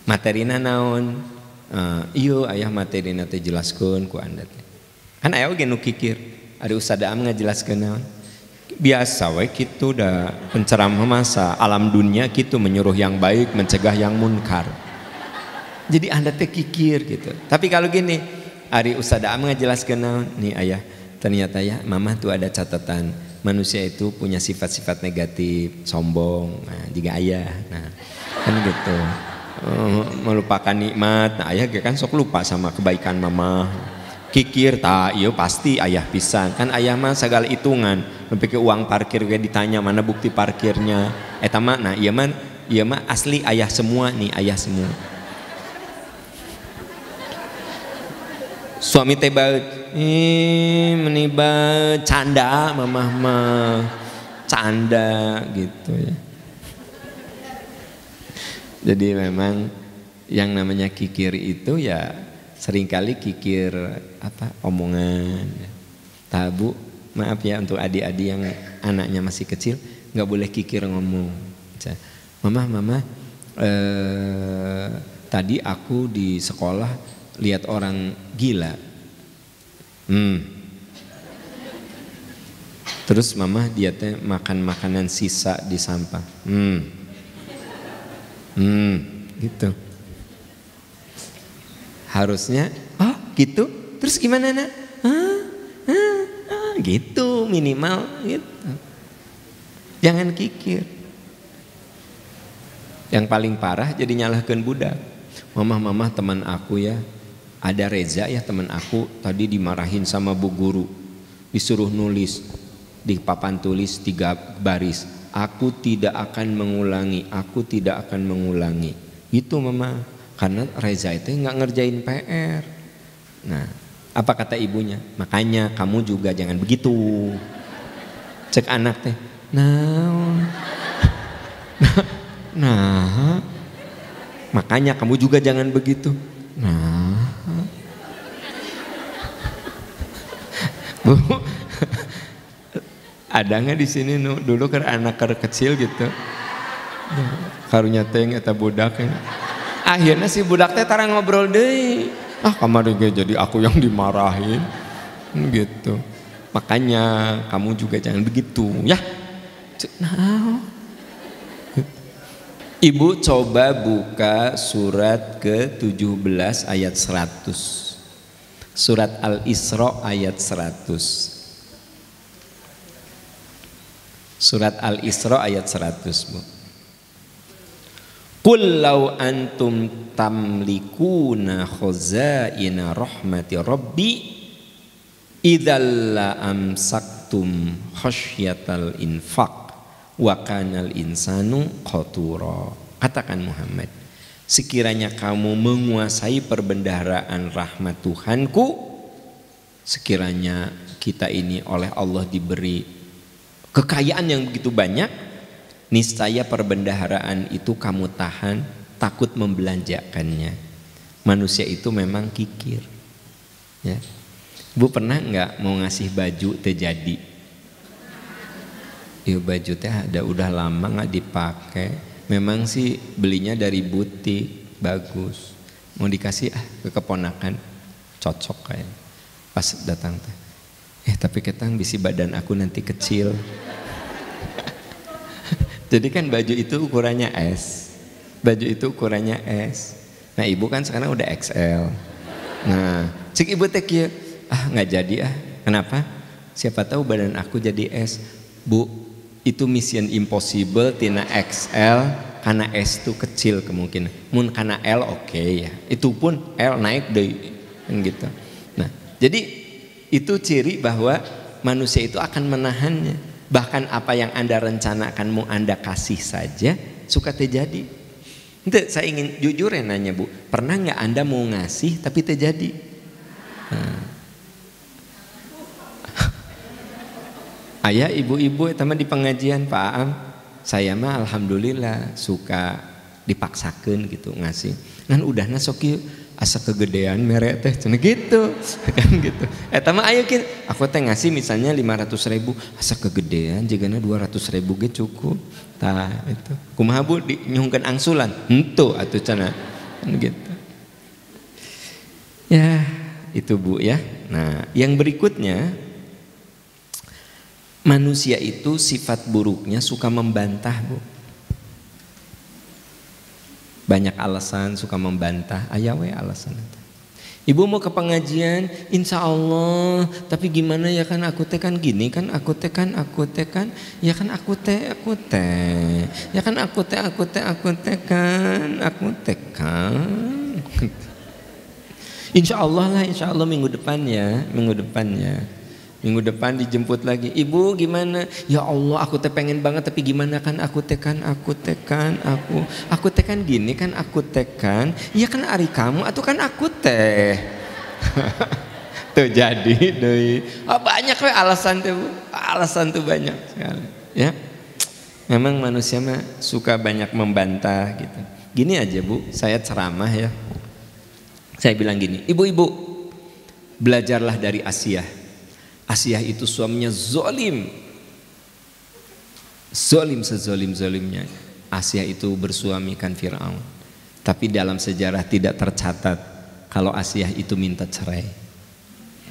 Materina naon? Ieu aya materina teh jelaskeun ku Anda teh. Kan aya oge nu kikir. Ari Ustaz Am ngajelaskeun naon? Biasa we kitu da penceramah masa alam dunia kitu menyuruh yang baik, mencegah yang munkar. Jadi Anda teh kikir gitu. Tapi kalau gini, Ari Ustaz Am ngajelaskeun naon? Nih ayah, ternyata ya mama tuh ada catatan. Manusia itu punya sifat-sifat negatif, sombong. Nah, jika ayah, nah kan gitu. Melupakan nikmat. Nah, ayah kan sok lupa sama kebaikan mama. Kikir tak, iya pasti ayah pisan. Kan ayah mah segala hitungan. Sampai ke uang parkir gue ditanya mana bukti parkirnya. Eta mah, nah iya mah asli ayah semua nih, ayah semua. Suami teh bae meniba canda mamah mah canda gitu ya. Jadi memang yang namanya kikir itu ya seringkali kikir omongan. Bu, maaf ya untuk adik-adik yang anaknya masih kecil, nggak boleh kikir ngomong. Mama, tadi aku di sekolah lihat orang gila. Terus mama dia teh makan makanan sisa di sampah. Gitu. Harusnya, gitu. Terus gimana nak? Gitu minimal gitu. Jangan kikir. Yang paling parah jadi nyalahkan budak. Mama teman aku ya, ada Reza ya teman aku tadi dimarahin sama bu guru, disuruh nulis di papan tulis 3 baris. Aku tidak akan mengulangi. Gitu mama. Karena Reza itu nggak ngerjain PR. Nah, apa kata ibunya? Makanya kamu juga jangan begitu. Cek anak teh. Nah, makanya kamu juga jangan begitu. Bu, ada nggak di sini dulu kan anak kecil gitu, karunya teng eta budak. Akhirnya si budak teh tara ngobrol deh. Kamari jadi aku yang dimarahin, gitu. Makanya kamu juga jangan begitu, ya. Ibu coba buka surat ke-17 ayat 100. Surat Al-Isra ayat 100. Surat Al-Isra ayat 100, Bu. Qul law antum tamlikuna khazaina rahmati rabbi idzal la amsaktum khasyatal infaq wa kanal insanu qatura. Katakan Muhammad, sekiranya kamu menguasai perbendaharaan rahmat Tuhanku, sekiranya kita ini oleh Allah diberi kekayaan yang begitu banyak, niscaya perbendaharaan itu kamu tahan, takut membelanjakannya. Manusia itu memang kikir, ya. Bu pernah nggak mau ngasih baju terjadi? Baju teh ada udah lama nggak dipakai. Memang sih belinya dari butik, bagus. Mau dikasih ke keponakan, cocok kayak. Pas datang teh, tapi ketang bisi badan aku nanti kecil. Jadi kan baju itu ukurannya S. Baju itu ukurannya S. Nah ibu kan sekarang udah XL. Nah cik ibu teh kieu, nggak jadi Kenapa? Siapa tahu badan aku jadi S. Bu, itu mission impossible tina XL karena S itu kecil kemungkinan. Mun karena L oke ya. Itu pun L naik deh gitu. Nah, jadi itu ciri bahwa manusia itu akan menahannya. Bahkan apa yang Anda rencanakan mau Anda kasih saja suka terjadi. Itu saya ingin jujur ya nanya Bu, pernah nggak Anda mau ngasih tapi terjadi? Ayah ibu-ibu teman di pengajian Pak Am, saya mah alhamdulillah suka dipaksakan gitu ngasih. Kan udah sok ieu asa kegedean merek teh cenah gitu kan gitu. Mah ayo aku teh ngasih misalnya 500.000, asa kegedean jigana 200.000 ge cukup. Tah itu. Kumaha Bu nyuhkeun angsulan? Henteu atuh cenah. Kan gitu. Ya, itu Bu ya. Nah, yang berikutnya, manusia itu sifat buruknya suka membantah Bu. Banyak alasan suka membantah. Ayawe alasan. Ibu mau ke pengajian, insya Allah. Tapi gimana ya kan aku teh kan gini kan aku teh kan. Ya kan aku teh. Ya kan aku teh kan. Insya Allah minggu depan ya. Minggu depan dijemput lagi. Ibu gimana? Ya Allah aku teh pengen banget tapi gimana kan aku teh kan. Aku teh kan gini kan aku teh kan. Iya kan ari kamu atau kan aku teh. Tuh jadi deh. Banyak we alasan tuh Bu. Alasan tuh banyak sekali. Ya. Memang manusia mah suka banyak membantah gitu. Gini aja Bu, saya ceramah ya. Saya bilang gini, ibu-ibu belajarlah dari Asiyah. Asiyah itu suaminya zolim, zolim sezolim-zolimnya. Asiyah itu bersuamikan Fir'aun. Tapi dalam sejarah tidak tercatat kalau Asiyah itu minta cerai.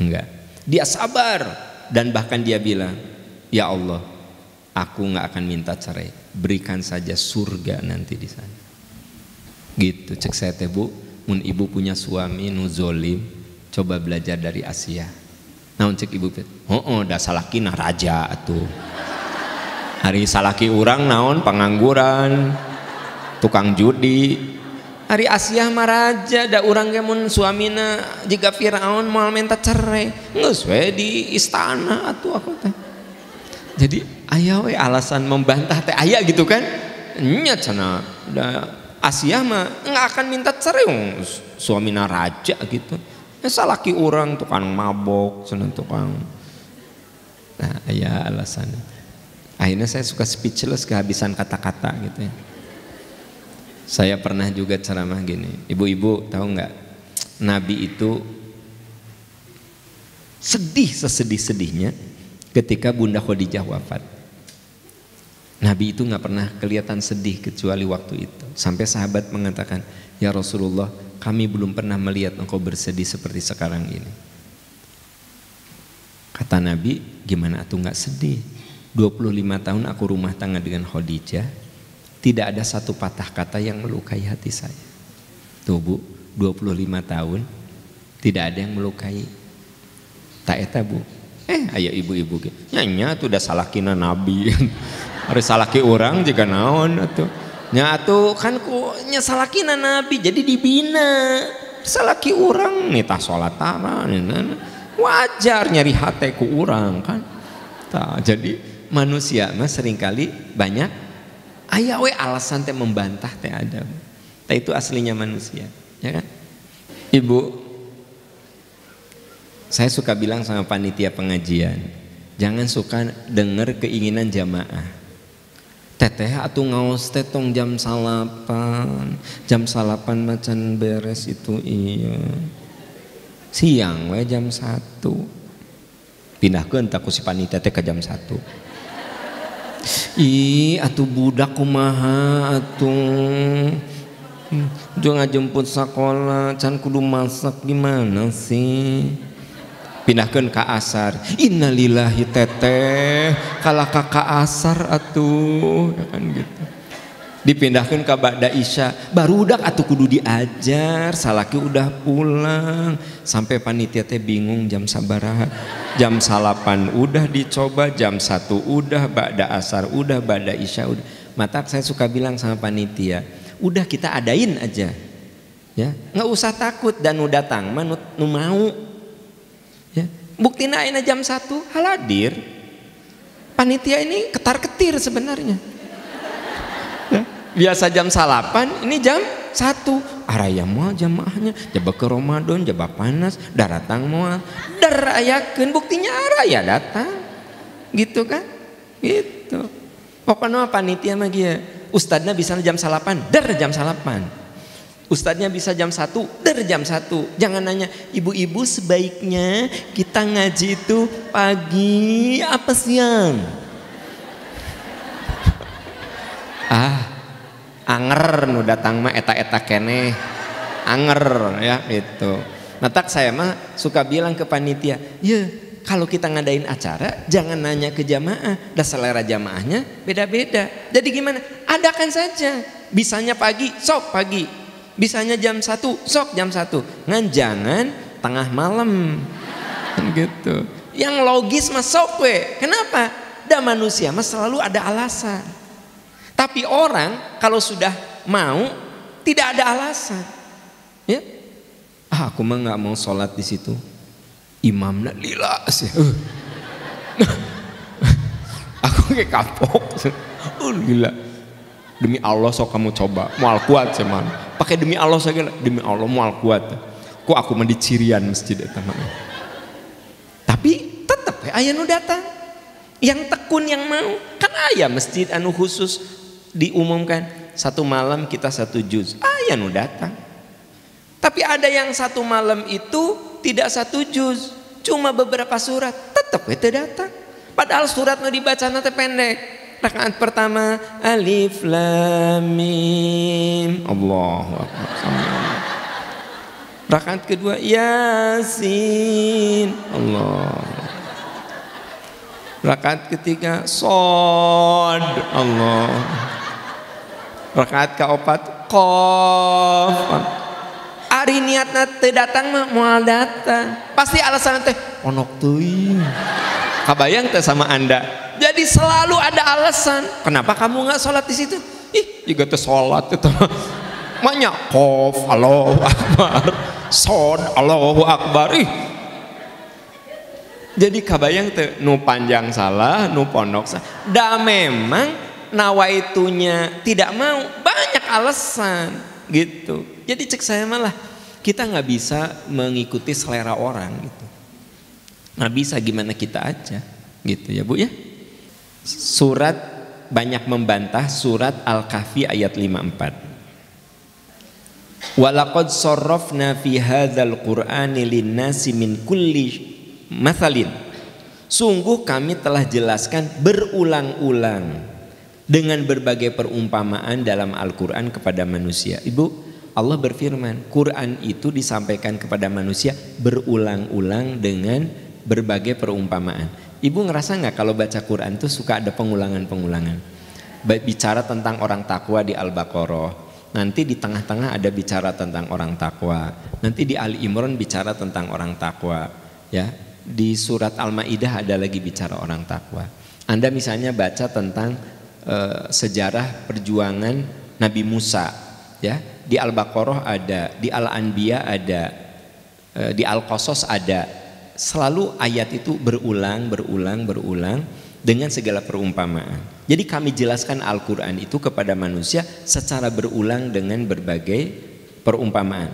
Enggak. Dia sabar dan bahkan dia bilang, ya Allah, aku nggak akan minta cerai, berikan saja surga nanti di sana. Gitu cek saya teh bu, mun ibu punya suami nu zolim, coba belajar dari Asiyah. Naon cek ibu? Da salaki nah raja atuh. Hari salaki urang naon pengangguran, tukang judi. Hari Asiyah mah raja, da urang ge mun suamina jika Firaun moal minta cerai, geus we di istana atuh aku teh. Jadi aya we alasan membantah teh aya gitu kan? Nya cenah da Asiyah mah enggak akan minta cerai suamina raja gitu. Salaki urang tukang mabok, cenah tukang. Nah, aya alasan. Akhirnya saya suka speechless, kehabisan kata-kata gitu ya. Saya pernah juga ceramah gini, ibu-ibu tahu nggak, Nabi itu sedih sesedih-sedihnya ketika Bunda Khadijah wafat. Nabi itu nggak pernah kelihatan sedih kecuali waktu itu. Sampai sahabat mengatakan, ya Rasulullah, kami belum pernah melihat engkau bersedih seperti sekarang ini. Kata Nabi, gimana atuh nggak sedih? 25 tahun aku rumah tangga dengan Khadijah, tidak ada satu patah kata yang melukai hati saya. Tuh bu, 25 tahun tidak ada yang melukai. Tak eta bu. Aya ibu-ibu ge. Nya tuh udah salakina Nabi. Hari salaki orang juga naon atuh. Nya atuh kan ku nya salakina Nabi jadi dibina. Salaki orang nita salat tara. Wajar nyari hati ku orang kan. Tah, jadi manusia mah seringkali banyak aya we alasan teh membantah teh ada. Teh itu aslinya manusia, ya kan? Ibu, saya suka bilang sama panitia pengajian, jangan suka dengar keinginan jamaah. Teteh atuh ngaos teh tong jam 8. Jam 8 macan beres itu iya. Siang we jam 1. Pindahkeun tak ku si panitia teh ke jam 1. Ih, atuh budak kumaha atuh. Jangan jemput sekolah, can kudu masak gimana sih? Pindahkeun ka asar. Innalillahi teteh, kalah ka asar atuh, ya kan gitu. Dipindahkeun ka ba'da isya, barudak atuh kudu diajar, salaki udah pulang. Sampai panitia teh bingung jam sabaraha. Jam 8 udah dicoba, jam 1 udah, ba'da asar udah, ba'da isya udah. Mata saya suka bilang sama panitia, udah kita adain aja. Ya, enggak usah takut dan nu datang mah nu mau. Ya, buktina ayeuna jam 1 haladir. Panitia ini ketar-ketir sebenarnya. Biasa jam 8, ini jam 1. Araya moal jamaahnya, jaba ke Ramadan, jaba panas, daratang moal, darayakeun buktinya araya datang. Gitu kan? Gitu. Pokoknya panitia mah kieu. Ustadznya bisa jam 8, jam 8. Ustadznya bisa jam 1, jam 1. Jangan nanya, ibu-ibu sebaiknya kita ngaji itu pagi apa siang? Anger nu datang mah eta-eta keneh anger ya gitu. Nah tak saya mah suka bilang ke panitia, ya kalau kita ngadain acara jangan nanya ke jamaah, dah selera jamaahnya beda-beda. Jadi gimana? Adakan saja. Bisanya pagi, sok pagi. Bisanya jam 1, sok jam 1. Ngan jangan tengah malam. Kan gitu. Yang logis mah sok we. Kenapa? Dah manusia mah selalu ada alasan. Tapi orang kalau sudah mau tidak ada alasan, ya. Aku mah nggak mau sholat di situ. Imamna lila sih. Aku kayak kapok. Gila. Demi Allah sok kamu coba. Mual kuat cuman. Pakai demi Allah saja. Demi Allah mual kuat. Kok aku mah di cirian masjid eta mah. Tapi tetap aya nu datang. Yang tekun yang mau. Kan aya masjid anu khusus diumumkan 1 malam kita 1 juz, nu datang. Tapi Tapi ada yang satu malam itu tidak satu juz, cuma beberapa surat, tetap itu datang. Padahal surat nu dibaca nanti pendek. Rakaat pertama alif lam mim, Allahu akbar. Rakaat kedua yasin, Allah. Rakaat ketiga sod, Allah. Rakaat keempat qaf. Ari niatna teu datang mah moal datang. Pasti alasan teh onok teuing. Kabayang teh sama Anda. Jadi selalu ada alasan. Kenapa kamu nggak sholat di situ? Ih, juga teh sholat itu. Maknya qaf Allahu akbar. Sod Allahu akbar. Ih. Jadi kabayang teh nu panjang salah, nu pondok salah. Da memang nawaitunya tidak mau, banyak alasan gitu. Jadi cek saya malah kita nggak bisa mengikuti selera orang gitu. Nggak bisa, gimana kita aja gitu ya Bu ya. Surat banyak membantah, surat Al-Kahfi ayat 54. Walaqad sarrafna fi hadzal qur'ani lin-nasi min kulli mathalin. Sungguh kami telah jelaskan berulang-ulang dengan berbagai perumpamaan dalam Al-Quran kepada manusia. Ibu, Allah berfirman, Quran itu disampaikan kepada manusia berulang-ulang dengan berbagai perumpamaan. Ibu ngerasa nggak kalau baca Quran itu suka ada pengulangan-pengulangan? Bicara tentang orang takwa di Al-Baqarah, nanti di tengah-tengah ada bicara tentang orang takwa, nanti di Ali Imran bicara tentang orang takwa, ya. Di surat Al-Maidah ada lagi bicara orang takwa. Anda misalnya baca tentang sejarah perjuangan Nabi Musa, ya. Di Al-Baqarah ada, di Al-Anbiya ada, di Al-Qasas ada. Selalu ayat itu berulang dengan segala perumpamaan. Jadi kami jelaskan Al-Quran itu kepada manusia secara berulang dengan berbagai perumpamaan.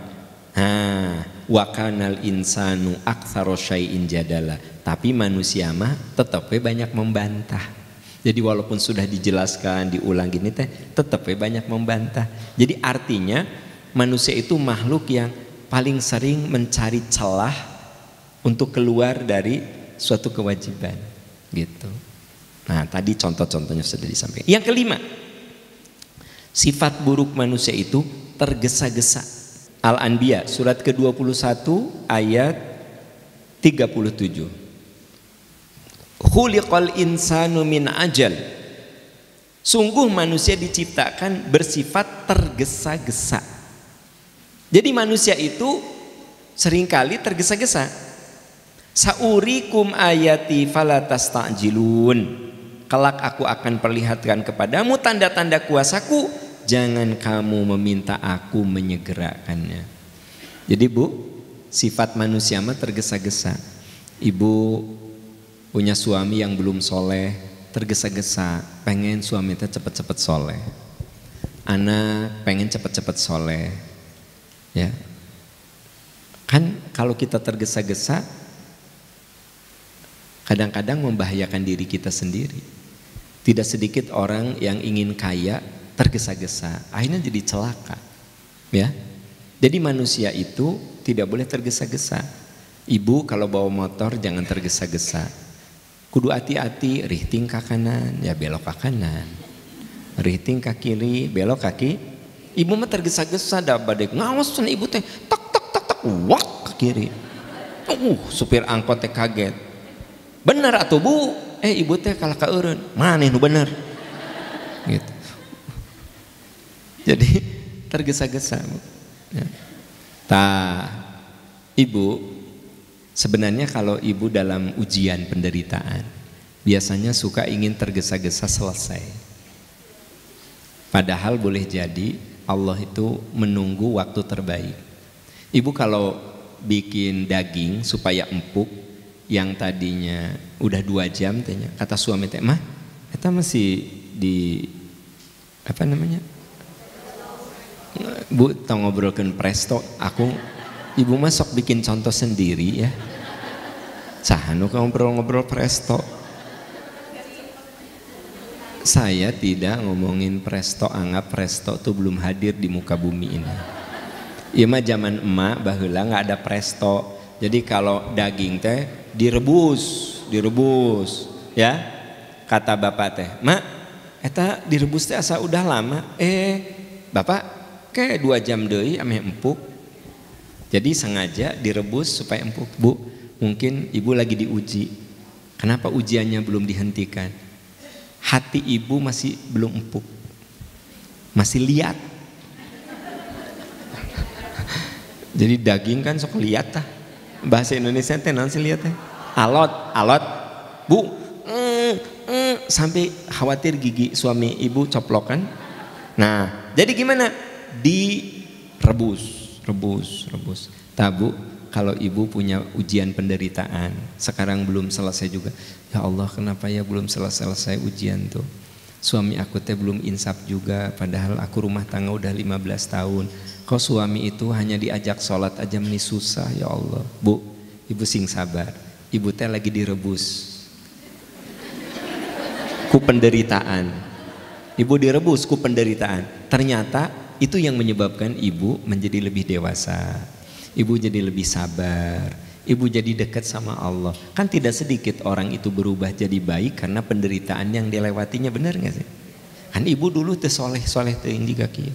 Wa kanal insanu aktsara syai'in jadala. Tapi manusia mah tetap banyak membantah. Jadi walaupun sudah dijelaskan, diulang gini teh, tetap banyak membantah. Jadi artinya manusia itu makhluk yang paling sering mencari celah untuk keluar dari suatu kewajiban, gitu. Nah, tadi contoh-contohnya sudah disampaikan. Yang kelima, sifat buruk manusia itu tergesa-gesa. Al-Anbiya surat ke-21 ayat 37. Khuliqal insanu min ajal. Sungguh manusia diciptakan bersifat tergesa-gesa. Jadi manusia itu seringkali tergesa-gesa. Saurikum ayati falatasta'jilun. Kelak aku akan perlihatkan kepadamu tanda-tanda kuasaku, jangan kamu meminta aku menyegerakannya. Jadi Bu, sifat manusia mah tergesa-gesa. Ibu punya suami yang belum soleh, tergesa-gesa, pengen suami itu cepet-cepet soleh. Anak pengen cepet-cepet soleh, ya. Kan kalau kita tergesa-gesa, kadang-kadang membahayakan diri kita sendiri. Tidak sedikit orang yang ingin kaya tergesa-gesa, akhirnya jadi celaka, ya. Jadi manusia itu tidak boleh tergesa-gesa. Ibu kalau bawa motor jangan tergesa-gesa. Kudu hati-hati, rihting ke kanan, ya belok ke kanan. Rihting ke kiri, belok kaki. Ibu mah tergesa-gesa, dah badek ngawas sana ibu teh, tak wak ke kiri. Supir angkot teh kaget. Bener atuh Bu, ibu teh kalah kaeureun. Maneh nu bener. Gitu. Jadi tergesa-gesa. Ya. Ibu sebenarnya kalau ibu dalam ujian penderitaan biasanya suka ingin tergesa-gesa selesai. Padahal boleh jadi Allah itu menunggu waktu terbaik. Ibu kalau bikin daging supaya empuk yang tadinya udah 2 jam tanya, kata suami teh, mah eta masih di apa namanya? Bu, tau ngobrolkan presto, ibu mah sok bikin contoh sendiri ya. Sahanu ngobrol-ngobrol presto. Saya tidak ngomongin presto, anggap presto tuh belum hadir di muka bumi ini. Ieu mah zaman emak baheula nggak ada presto. Jadi kalau daging teh direbus ya. Kata bapak teh, "Mak, eta direbus teh asa udah lama." Bapak kayak 2 jam deui ame empuk. Jadi sengaja direbus supaya empuk. Bu, mungkin ibu lagi diuji. Kenapa ujiannya belum dihentikan? Hati ibu masih belum empuk. Masih liat. Jadi daging kan sok liat tah. Bahasa Indonesia teh naon sih liat teh? Alot. Bu, sampai khawatir gigi suami ibu coplok kan. Nah, jadi gimana? Direbus. Tabu, kalau ibu punya ujian penderitaan, sekarang belum selesai juga. Ya Allah, kenapa ya belum selesai ujian tuh? Suami aku teh belum insaf juga, padahal aku rumah tangga udah 15 tahun. Kok suami itu hanya diajak sholat aja meni susah, ya Allah. Bu, ibu sing sabar. Ibu teh lagi direbus ku penderitaan. Ibu direbus ku penderitaan. Ternyata itu yang menyebabkan ibu menjadi lebih dewasa. Ibu jadi lebih sabar. Ibu jadi dekat sama Allah. Kan tidak sedikit orang itu berubah jadi baik karena penderitaan yang dilewatinya, benar nggak sih? Kan ibu dulu teu soleh teu juga kieu.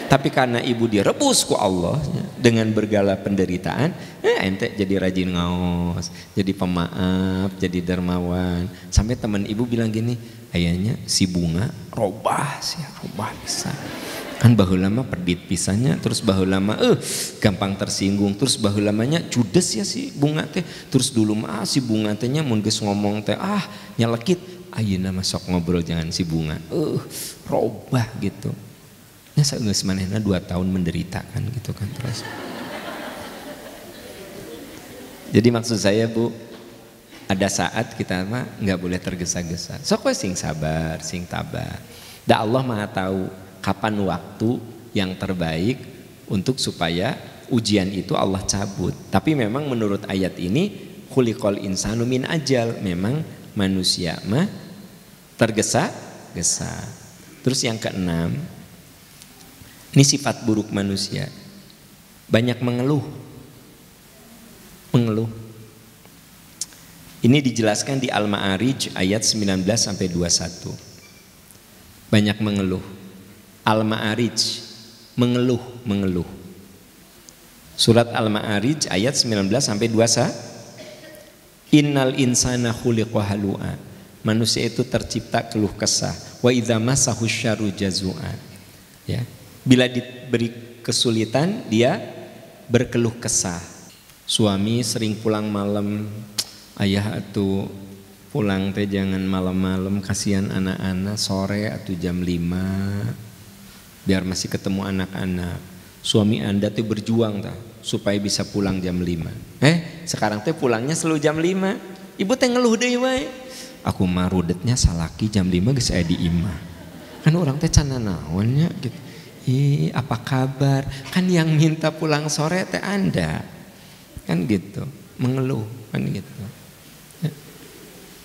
Tapi karena ibu direbus ku Allah dengan bergala penderitaan, ente jadi rajin ngaos, jadi pemaaf, jadi dermawan. Sampai teman ibu bilang gini, ayahnya si Bunga robah bisa. Kan baheula mah perdit pisannya, terus baheula mah gampang tersinggung, terus baheula lamanya judes ya si Bunga teh. Terus dulu mah si Bunga tehnya mun geus ngomong teh nyelekit, ayeuna mah sok ngobrol jangan si Bunga. Robah gitu. Ya geus manehna 2 tahun menderita kan gitu kan terus. Jadi maksud saya Bu, ada saat kita mah nggak boleh tergesa-gesa. Sok we sing sabar, sing tabah. Da Allah Maha tahu kapan waktu yang terbaik untuk supaya ujian itu Allah cabut. Tapi memang menurut ayat ini khuliqal insanu min ajal, memang manusia mah tergesa-gesa. Terus yang keenam, ini sifat buruk manusia, banyak mengeluh. Ini dijelaskan di Al-Ma'arij ayat 19 sampai 21. Banyak mengeluh. Al-Ma'arij, mengeluh. Surat Al-Ma'arij ayat 19 sampai 21. Innal insana khuliqa halu'a. Manusia itu tercipta keluh kesah. Wa idza massahu syarru jazua. Ya. Bila diberi kesulitan dia berkeluh kesah. Suami sering pulang malam, ayah atuh pulang teh jangan malam-malam, kasihan anak-anak, sore atau jam 5 biar masih ketemu anak-anak. Suami Anda tuh berjuang supaya bisa pulang jam 5. Sekarang teh pulangnya selalu jam 5. Ibu teh ngeluh deui wae. Aku mah rudetnya salaki jam 5 geus aya di imah. Kan orang teh can naonnya gitu. Apa kabar? Kan yang minta pulang sore teh Anda. Kan gitu, mengeluh kan gitu.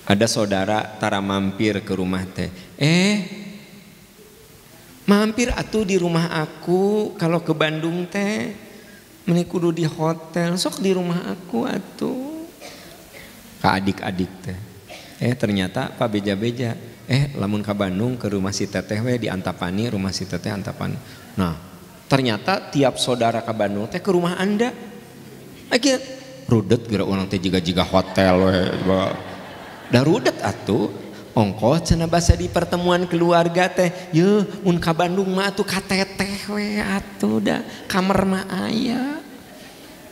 Ada saudara tara mampir ke rumah teh. Mampir atuh di rumah aku, kalau ke Bandung teh meni kudu di hotel, sok di rumah aku atuh. Ka adik-adik teh. Ternyata Pak beja-beja. Lamun ka Bandung ke rumah si teteh we di Antapani, rumah si teteh Antapani. Nah, ternyata tiap saudara ka Bandung teh ke rumah Anda. Akhirnya rudet geura urang teh jiga-jiga hotel we. Da rudet atuh. Ongkos cenah basa di pertemuan keluarga teh. Yeuh, mun ka Bandung mah atuh ka teteh we atuh da kamar mah aya.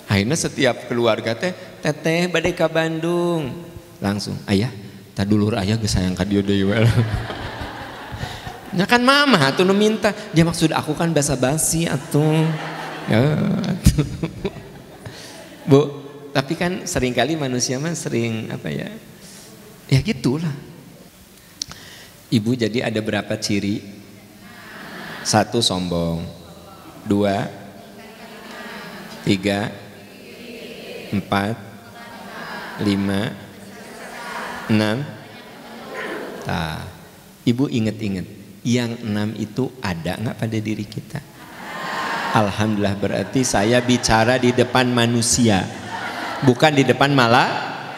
Akhirnya setiap keluarga teh, teteh bade ka Bandung. Langsung, ayah dulur ayah geus sayang ka dieu deui we. Nya kan mama atuh nu minta. Dia maksud aku kan basa-basi atuh. Ya atuh. Bu, tapi kan seringkali manusia mah sering apa ya? Ya gitulah. Ibu jadi ada berapa ciri? 1 sombong. 2 3 4 5 6. Ibu inget-inget, yang 6 itu ada nggak pada diri kita? Alhamdulillah, berarti saya bicara di depan manusia, bukan di depan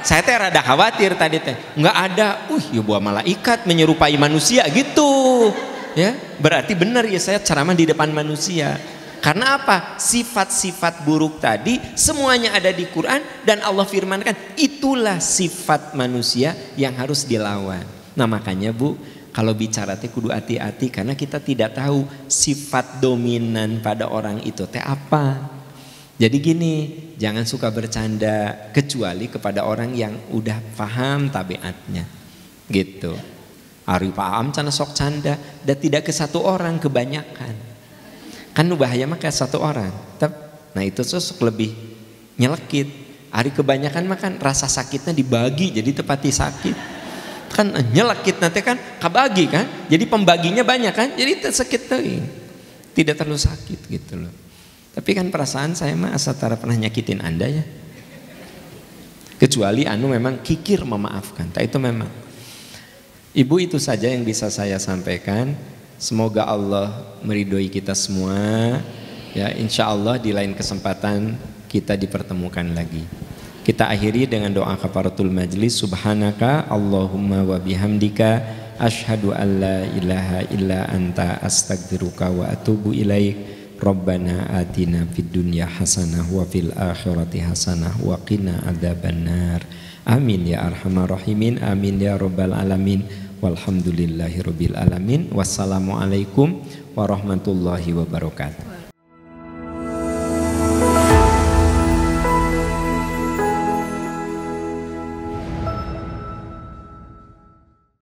saya teh rada khawatir tadi teh. Nggak ada, ya buah malaikat menyerupai manusia gitu. Ya, berarti benar ya saya ceramah di depan manusia. Karena apa? Sifat-sifat buruk tadi semuanya ada di Quran dan Allah firmankan itulah sifat manusia yang harus dilawan. Nah makanya Bu, kalau bicara teh kudu hati-hati karena kita tidak tahu sifat dominan pada orang itu teh apa. Jadi gini, jangan suka bercanda kecuali kepada orang yang udah paham tabiatnya. Gitu. Ari paham cana sok canda dan tidak ke satu orang, kebanyakan. Kan bahaya mah ke satu orang. Nah itu sok lebih nyelekit. Ari kebanyakan mah kan rasa sakitnya dibagi jadi tepati sakit. Kan nyelekit nanti kan kabagi kan. Jadi pembaginya banyak kan. Jadi sakit tuh. Tidak terlalu sakit gitu loh. Tapi kan perasaan saya mah asa tara pernah nyakitin Anda ya. Kecuali anu memang kikir memaafkan. Itu memang. Ibu itu saja yang bisa saya sampaikan. Semoga Allah meridhoi kita semua. Ya, insya Allah di lain kesempatan kita dipertemukan lagi. Kita akhiri dengan doa kafaratul majlis. Subhanaka Allahumma wa bihamdika asyhadu an la ilaha illa anta astaghfiruka wa atubu ilaik. Rabbana atina fid dunya hasanah wa fil akhirati hasanah wa qina adzabannar. Amin ya arhamar rahimin. Amin ya rabbal alamin. Walhamdulillahirabbil alamin. Wassalamualaikum warahmatullahi wabarakatuh.